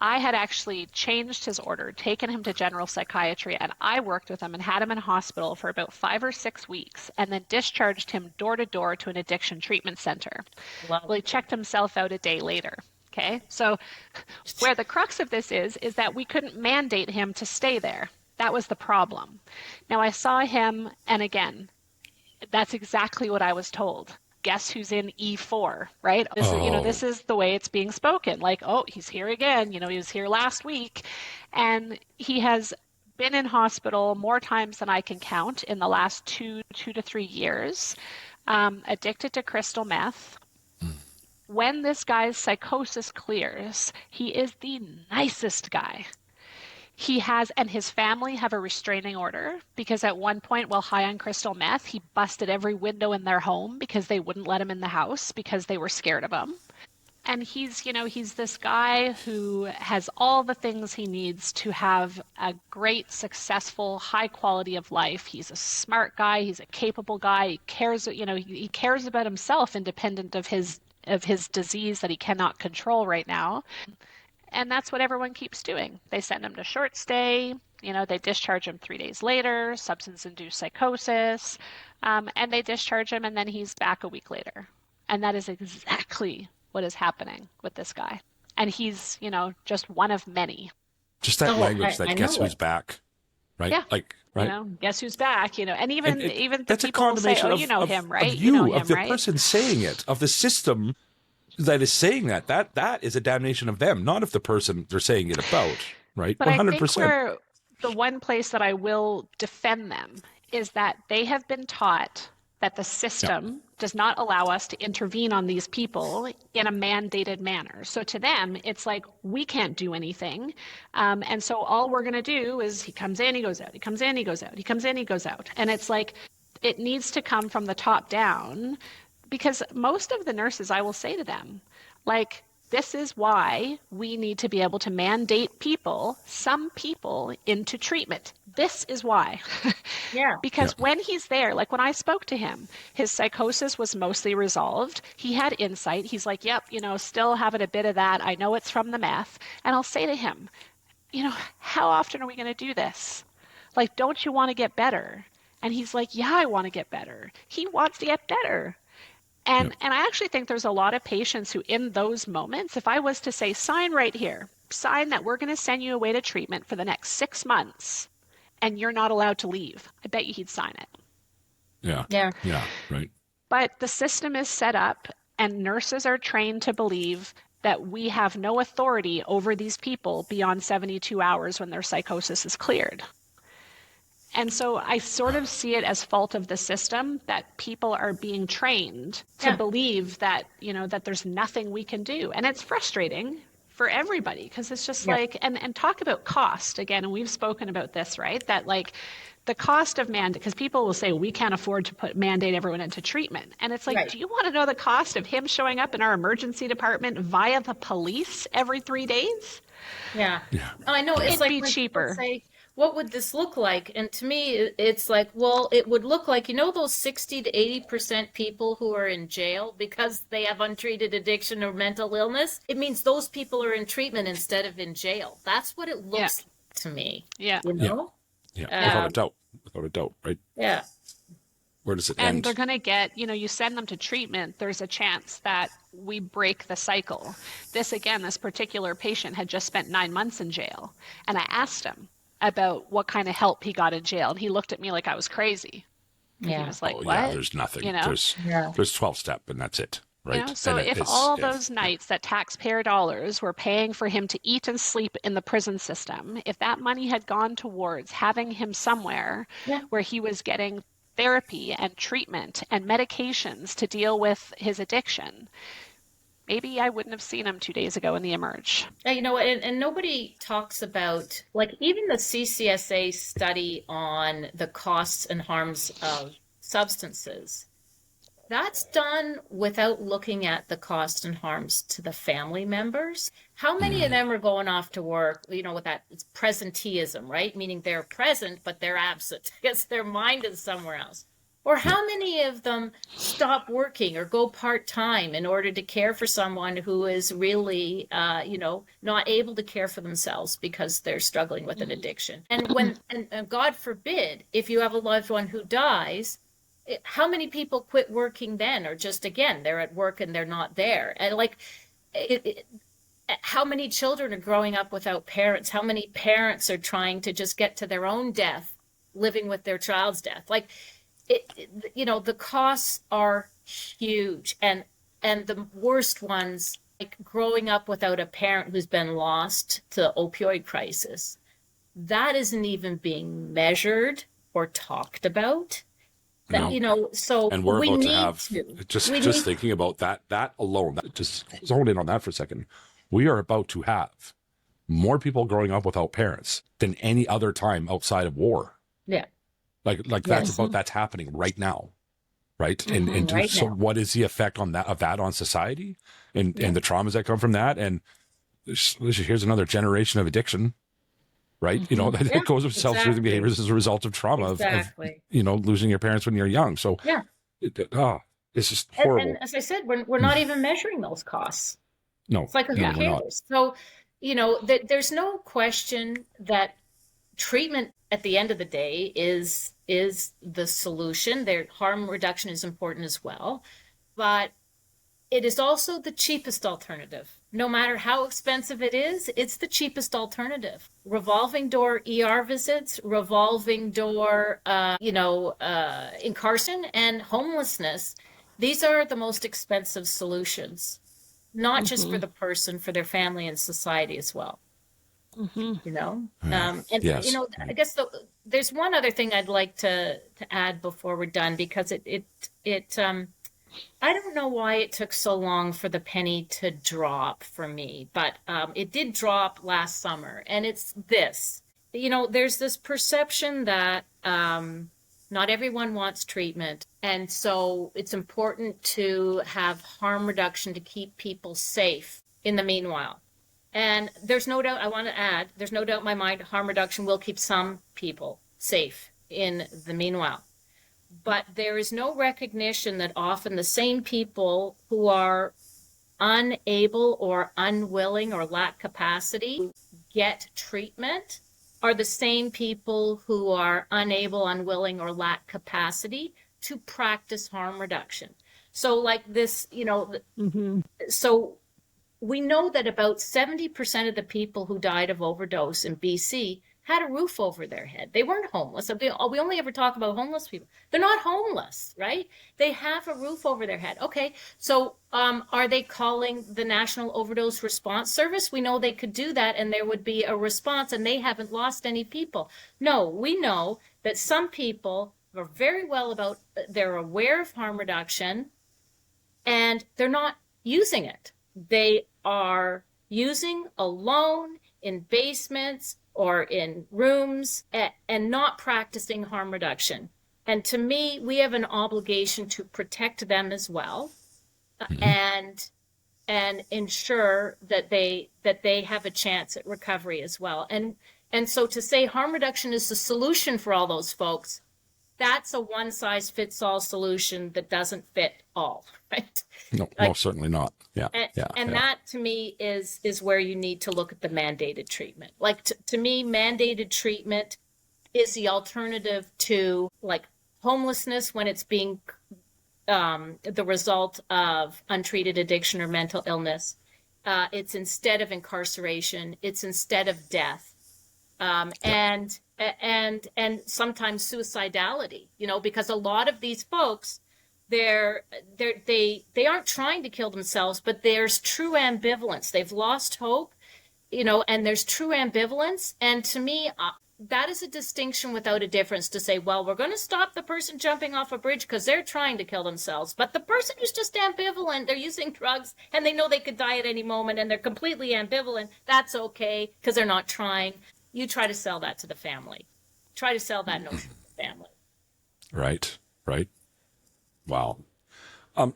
I had actually changed his order, taken him to general psychiatry, and I worked with him and had him in hospital for about 5 or 6 weeks and then discharged him door to door to an addiction treatment center. Well, he checked himself out a day later. Okay, so where the crux of this is that we couldn't mandate him to stay there. That was the problem. Now I saw him, and again, that's exactly what I was told. Guess who's in E4, right? This is the way it's being spoken. Like, oh, he's here again. He was here last week, and he has been in hospital more times than I can count in the last 2 to 3 years. Addicted to crystal meth. When this guy's psychosis clears, he is the nicest guy. And his family have a restraining order because at one point while high on crystal meth, he busted every window in their home because they wouldn't let him in the house because they were scared of him. And he's this guy who has all the things he needs to have a great, successful, high quality of life. He's a smart guy. He's a capable guy. He cares about himself independent of his disease that he cannot control right now. And that's what everyone keeps doing. They send him to short stay, they discharge him 3 days later, substance-induced psychosis, and they discharge him, and then he's back a week later. And that is exactly what is happening with this guy. And he's, just one of many. Just that language, I that guess know who's it. back, right? Yeah. Right? Guess who's back, and even the that's a people will say, condemnation oh, you know him, right? of You know of him, the right? person saying it, of the system that is saying that is a damnation of them, not of the person they're saying it about, right? But 100%. I think where the one place that I will defend them is that they have been taught that the system does not allow us to intervene on these people in a mandated manner. So to them, it's like, we can't do anything. And so all we're going to do is he comes in, he goes out, he comes in, he goes out, he comes in, he goes out. And it's like, it needs to come from the top down, because most of the nurses, I will say to them, like, this is why we need to be able to mandate some people into treatment. This is why. Yeah. Because when he's there, like when I spoke to him, his psychosis was mostly resolved. He had insight. He's like, yep, still having a bit of that. I know it's from the meth. And I'll say to him, how often are we going to do this? Like, don't you want to get better? And he's like, yeah, I want to get better. He wants to get better. And I actually think there's a lot of patients who in those moments, if I was to say, sign right here, sign that we're going to send you away to treatment for the next 6 months and you're not allowed to leave, I bet you he'd sign it. Yeah. Yeah. Yeah. Right. But the system is set up, and nurses are trained to believe that we have no authority over these people beyond 72 hours when their psychosis is cleared. And so I sort of see it as fault of the system that people are being trained to Yeah. believe that, that there's nothing we can do. And it's frustrating for everybody because it's just Yeah. like, and talk about cost again. And we've spoken about this, right? That like the cost of mandate, because people will say we can't afford to mandate everyone into treatment. And it's like, Right. do you want to know the cost of him showing up in our emergency department via the police every 3 days? Yeah. Yeah. I know. It's It'd like be when people cheaper. say, what would this look like? And to me, it's like, well, it would look like, those 60 to 80% people who are in jail because they have untreated addiction or mental illness. It means those people are in treatment instead of in jail. That's what it Yeah. looks like to me, Yeah. Yeah. Yeah. Without a doubt. Without a doubt. Right. Yeah. Where does it And they're end? going to get, you send them to treatment, there's a chance that we break the cycle. This particular patient had just spent 9 months in jail. And I asked him about what kind of help he got in jail. And he looked at me like I was crazy. He Yeah. was like, Oh, what? yeah. There's nothing. Yeah. There's 12 step, and that's it. Right. So And if all those nights that taxpayer dollars were paying for him to eat and sleep in the prison system, if that money had gone towards having him somewhere Yeah. where he was getting therapy and treatment and medications to deal with his addiction, maybe I wouldn't have seen him 2 days ago in the Emerge. And nobody talks about, like, even the CCSA study on the costs and harms of substances. That's done without looking at the cost and harms to the family members. How many of them are going off to work, with that, it's presenteeism, right? Meaning they're present, but they're absent because their mind is somewhere else. Or how many of them stop working or go part-time in order to care for someone who is really, not able to care for themselves because they're struggling with an addiction. And God forbid, if you have a loved one who dies, how many people quit working then, or just, again, they're at work and they're not there? And like, how many children are growing up without parents? How many parents are trying to just get to their own death, living with their child's death? Like, the costs are huge, and the worst ones, like growing up without a parent who's been lost to the opioid crisis, that isn't even being measured or talked about. So and we're we about need to have to. just thinking about that alone, just zone in on that for a second. We are about to have more people growing up without parents than any other time outside of war. Yeah. Like Yes. that's happening right now. Right. And Right so now. what is the effect of that on society and the traumas that come from that? And here's another generation of addiction. Right. That goes with self-soothing behaviors as a result of trauma of losing your parents when you're young. So Yeah. it's just horrible. And as I said, we're not even measuring those costs. No, It's like, who we're not. cares? So, there's no question that treatment at the end of the day is the solution. Their harm reduction is important as well, but it is also the cheapest alternative. No matter how expensive it is, it's the cheapest alternative. Revolving door ER visits, revolving door, incarceration and homelessness. These are the most expensive solutions, not just for the person, for their family and society as well. Yes. I guess there's one other thing I'd like to add before we're done, because I don't know why it took so long for the penny to drop for me, but it did drop last summer. And it's this, there's this perception that not everyone wants treatment. And so it's important to have harm reduction to keep people safe in the meanwhile. And there's no doubt, I want to add, there's no doubt in my mind, harm reduction will keep some people safe in the meanwhile. But there is no recognition that often the same people who are unable or unwilling or lack capacity to get treatment are the same people who are unable, unwilling, or lack capacity to practice harm reduction. So like this, so we know that about 70% of the people who died of overdose in BC had a roof over their head. They weren't homeless. We only ever talk about homeless people. They're not homeless, right? They have a roof over their head. Okay, so are they calling the National Overdose Response Service? We know they could do that and there would be a response, and they haven't lost any people. No, we know that some people are very well about, they're aware of harm reduction and they're not using it. They are using alone in basements or in rooms and not practicing harm reduction. And to me, we have an obligation to protect them as well, and ensure that they have a chance at recovery as well. And so to say harm reduction is the solution for all those folks, that's a one size fits all solution that doesn't fit all, right? No, most certainly not. Yeah. And that to me is where you need to look at the mandated treatment. Like to me, mandated treatment is the alternative to like homelessness when it's being the result of untreated addiction or mental illness. It's instead of incarceration. It's instead of death. And sometimes suicidality, because a lot of these folks, they aren't trying to kill themselves, but there's true ambivalence. They've lost hope, and there's true ambivalence. And to me, that is a distinction without a difference to say, well, we're going to stop the person jumping off a bridge because they're trying to kill themselves. But the person who's just ambivalent, they're using drugs and they know they could die at any moment and they're completely ambivalent, that's okay because they're not trying. You try to sell that to the family. Try to sell that notion to the family. Right. Wow.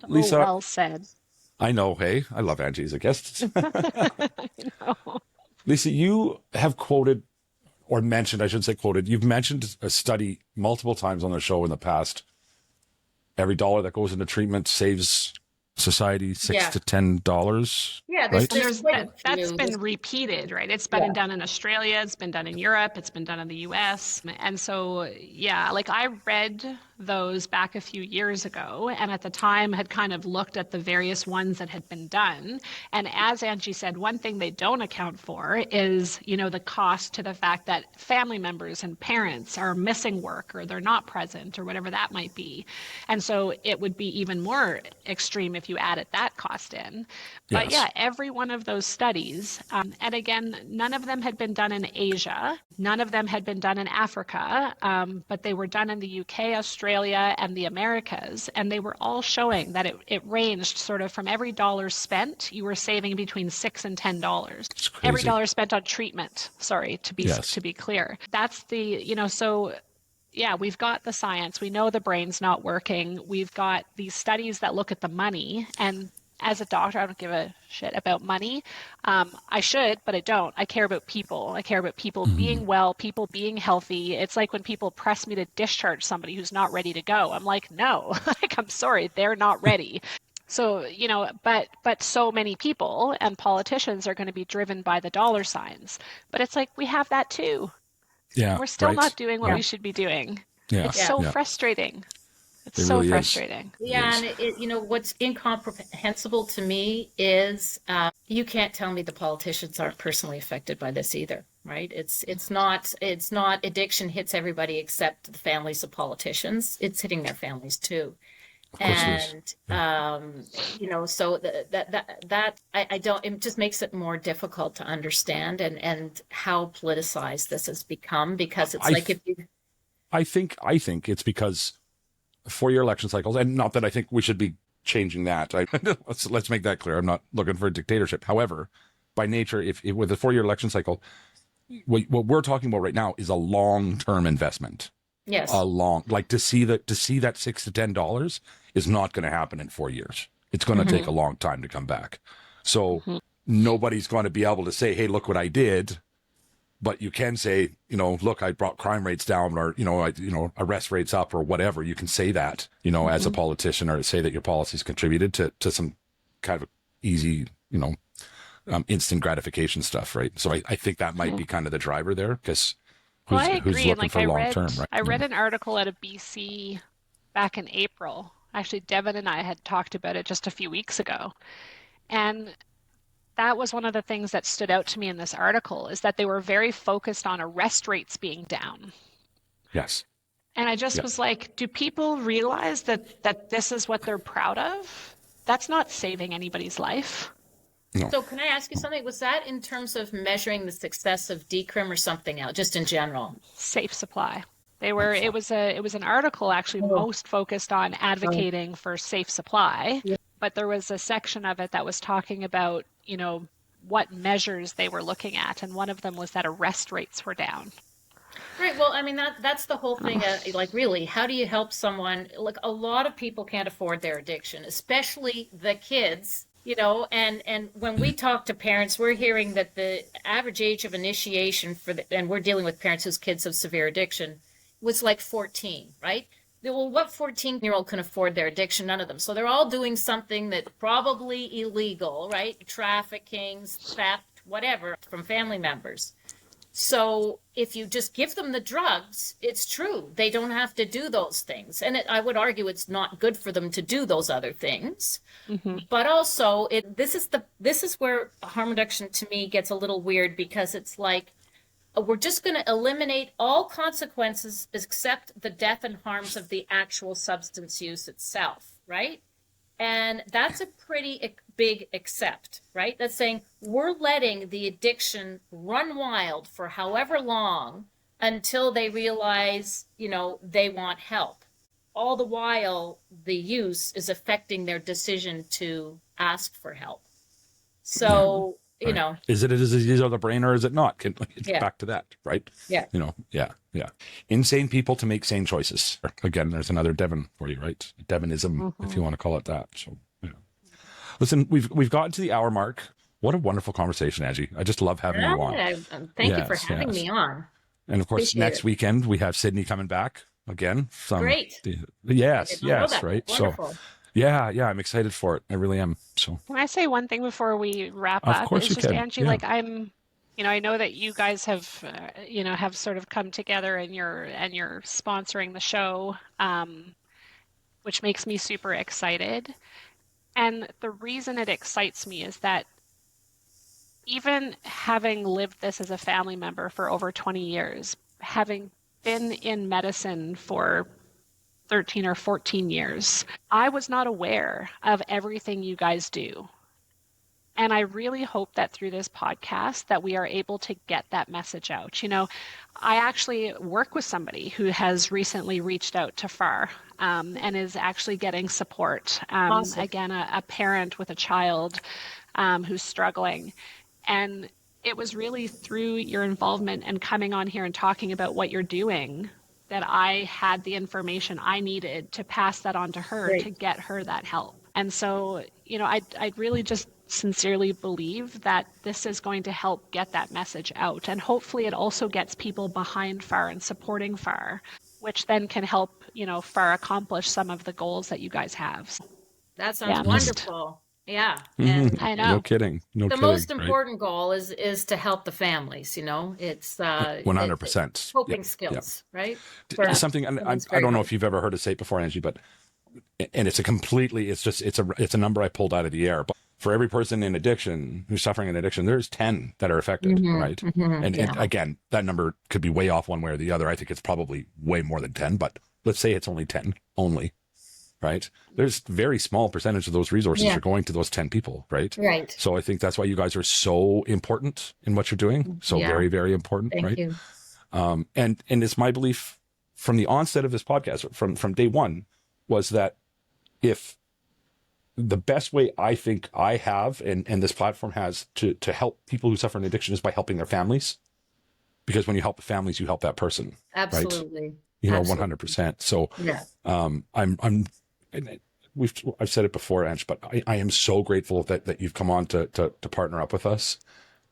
Lisa. Well said. I know. Hey, I love Angie as a guest. I know. Lisa, you have quoted, or mentioned, I should say quoted, you've mentioned a study multiple times on the show in the past. Every dollar that goes into treatment saves society $6 to $10. Yeah, right? That's been repeated, right? It's been done in Australia, it's been done in Europe, it's been done in the US. And so, like I read those back a few years ago, and at the time had kind of looked at the various ones that had been done. And as Angie said, one thing they don't account for is, the cost to the fact that family members and parents are missing work or they're not present or whatever that might be. And so it would be even more extreme if you added that cost in. But every one of those studies, and again, none of them had been done in Asia, none of them had been done in Africa, but they were done in the UK, Australia, and the Americas, and they were all showing that it ranged sort of from every dollar spent, you were saving between $6 and $10. Every dollar spent on treatment, to be clear. That's the, so we've got the science. We know the brain's not working. We've got these studies that look at the money. And as a doctor, I don't give a shit about money. I should, but I don't. I care about people. I care about people being well, people being healthy. It's like when people press me to discharge somebody who's not ready to go. I'm like, no, I'm sorry, they're not ready. So, but so many people and politicians are going to be driven by the dollar signs. But it's like, we have that too. Yeah, we're still not doing what we should be doing. Yeah. It's so frustrating. It's It so really frustrating. Yeah, and what's incomprehensible to me is you can't tell me the politicians aren't personally affected by this either, right? It's not addiction hits everybody except the families of politicians. It's hitting their families too. And so that I don't, it just makes it more difficult to understand and how politicized this has become, because it's I think it's because 4-year election cycles, and not that I think we should be changing that. Let's make that clear. I'm not looking for a dictatorship. However, by nature, if with a 4-year election cycle, what we're talking about right now is a long-term investment. Yes. To see that $6 to $10 is not going to happen in 4 years. It's going to take a long time to come back. So nobody's going to be able to say, hey, look what I did. But you can say, look, I brought crime rates down, or, arrest rates up, or whatever. You can say that, as a politician, or say that your policies contributed to some kind of easy, instant gratification stuff, right? So I think that might be kind of the driver there, because I agree. Who's looking for long term, right? I read an article out of BC back in April. Actually, Devin and I had talked about it just a few weeks ago. And that was one of the things that stood out to me in this article, is that they were very focused on arrest rates being down. Yes. And I just was like, do people realize that this is what they're proud of? That's not saving anybody's life. No. So can I ask you something? Was that in terms of measuring the success of decrim or something else, just in general? Safe supply. It was an article actually most focused on advocating for safe supply, but there was a section of it that was talking about, what measures they were looking at, and one of them was that arrest rates were down. Right. Well, I mean, that's the whole thing. Like, really, how do you help someone? Like, a lot of people can't afford their addiction, especially the kids, and when we talk to parents, we're hearing that the average age of initiation and we're dealing with parents whose kids have severe addiction, was like 14, right? Well, what 14-year-old can afford their addiction? None of them. So they're all doing something that's probably illegal, right? Trafficking, theft, whatever, from family members. So if you just give them the drugs, it's true. They don't have to do those things. And I would argue it's not good for them to do those other things. Mm-hmm. But also, this is where harm reduction to me gets a little weird, because it's like, we're just going to eliminate all consequences except the death and harms of the actual substance use itself, right? And that's a pretty big accept, right? That's saying we're letting the addiction run wild for however long until they realize, they want help. All the while, the use is affecting their decision to ask for help. So, right. Is it a disease of the brain or is it not? Back to that, right? Yeah. Yeah. Insane people to make sane choices. Again, there's another Devon for you, right? Devonism, if you want to call it that. So, listen, we've gotten to the hour mark. What a wonderful conversation, Angie. I just love having you on. Thank you for having me on. And of course, next weekend we have Sydney coming back again. Great. Yes, right. Wonderful. So. Yeah, I'm excited for it. I really am. So, can I say one thing before we wrap up? Of course you can. Angie, like I know that you guys have, have sort of come together and you're sponsoring the show, which makes me super excited. And the reason it excites me is that even having lived this as a family member for over 20 years, having been in medicine for 13 or 14 years, I was not aware of everything you guys do. And I really hope that through this podcast that we are able to get that message out. I actually work with somebody who has recently reached out to FAR and is actually getting support. Awesome. Again, a parent with a child who's struggling. And it was really through your involvement and coming on here and talking about what you're doing that I had the information I needed to pass that on to her to get her that help. And so, I really just sincerely believe that this is going to help get that message out. And hopefully it also gets people behind FAR and supporting FAR, which then can help, FAR accomplish some of the goals that you guys have. That sounds wonderful. Yeah. And I know. No kidding. The most important goal is to help the families, It's 100%. coping skills, right? Something I don't know if you've ever heard it say it before, Angie, but and it's a number I pulled out of the air. But for every person in addiction who's suffering an addiction, there's 10 that are affected, right? Mm-hmm, and again, that number could be way off one way or the other. I think it's probably way more than 10, but let's say it's only 10 only. Right. There's very small percentage of those resources are going to those 10 people. Right. Right. So I think that's why you guys are so important in what you're doing. So very, very important. Thank right. You. And it's my belief from the onset of this podcast, from day one, was that if the best way I think I have and this platform has to help people who suffer an addiction is by helping their families. Because when you help the families, you help that person. Absolutely. Right? 100%. So I've said it before, Ange, but I am so grateful that you've come on to partner up with us.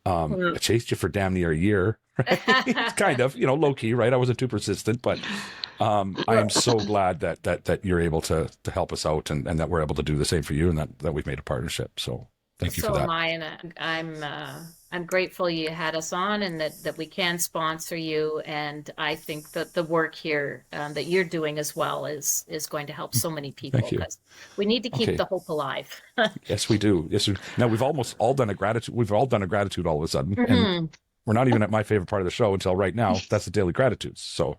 I chased you for damn near a year, right? Kind of, low key, right? I wasn't too persistent, but I am so glad that you're able to help us out and that we're able to do the same for you and that we've made a partnership. So Thank you So for that. am I, and I'm grateful you had us on, and that we can sponsor you. And I think that the work here that you're doing as well is going to help so many Thank people, you. because we need to keep Okay. the hope alive. Yes, we do. Yes. Now we've almost all done a gratitude. We've all done a gratitude all of a sudden, and Mhm. we're not even at my favorite part of the show until right now. That's the daily gratitudes. So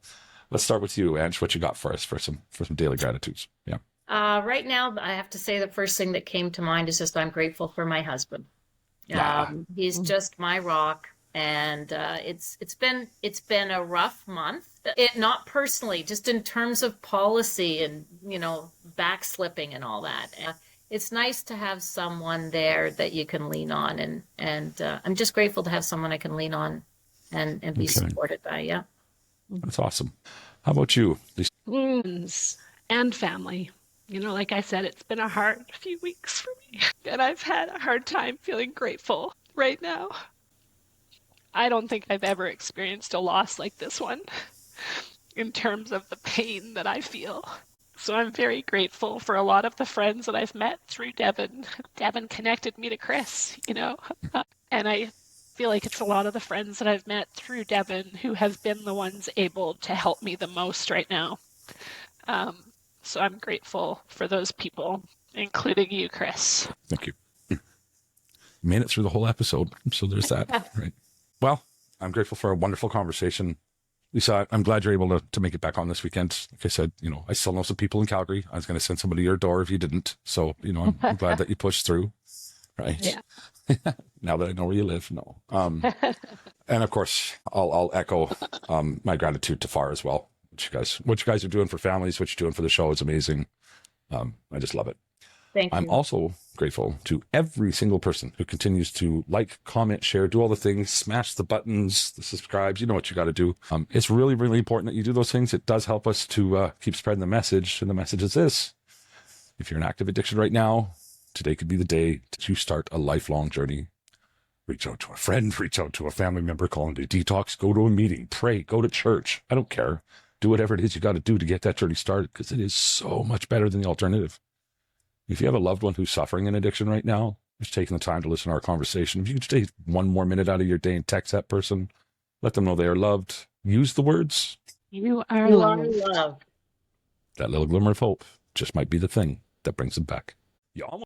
let's start with you, Ange. What you got for us for some daily gratitudes? Yeah. Right now, I have to say the first thing that came to mind is just I'm grateful for my husband. Ah, He's just my rock, and it's been a rough month. It not personally, just in terms of policy and backslipping and all that. It's nice to have someone there that you can lean on, and I'm just grateful to have someone I can lean on and be okay. supported by. Yeah. That's awesome. How about you, Lisa? Friends and family. Like I said, it's been a hard few weeks for me, and I've had a hard time feeling grateful right now. I don't think I've ever experienced a loss like this one in terms of the pain that I feel. So I'm very grateful for a lot of the friends that I've met through Devin. Devin connected me to Chris, and I feel like it's a lot of the friends that I've met through Devin who have been the ones able to help me the most right now. So I'm grateful for those people, including you, Chris. Thank you. Made it through the whole episode, so there's that. Right. Well, I'm grateful for a wonderful conversation. Lisa, I'm glad you're able to make it back on this weekend. Like I said, I still know some people in Calgary. I was going to send somebody to your door if you didn't. So, I'm glad that you pushed through. Right. Yeah. Now that I know where you live. No. And of course, I'll echo my gratitude to FAR as well. What you guys are doing for families, what you're doing for the show is amazing. I just love it. Thank I'm you. also grateful to every single person who continues to like, comment, share, do all the things, smash the buttons, the subscribes. You know what you got to do. It's really, really important that you do those things. It does help us to keep spreading the message. And the message is this: if you're in active addiction right now, today could be the day to start a lifelong journey. Reach out to a friend, reach out to a family member, call into detox, go to a meeting, pray, go to church. I don't care. Do whatever it is you got to do to get that journey started, because it is so much better than the alternative. If you have a loved one who's suffering an addiction right now, just taking the time to listen to our conversation, if you could take one more minute out of your day and text that person, let them know they are loved. Use the words. You are You are loved. loved. That little glimmer of hope just might be the thing that brings them back. You almost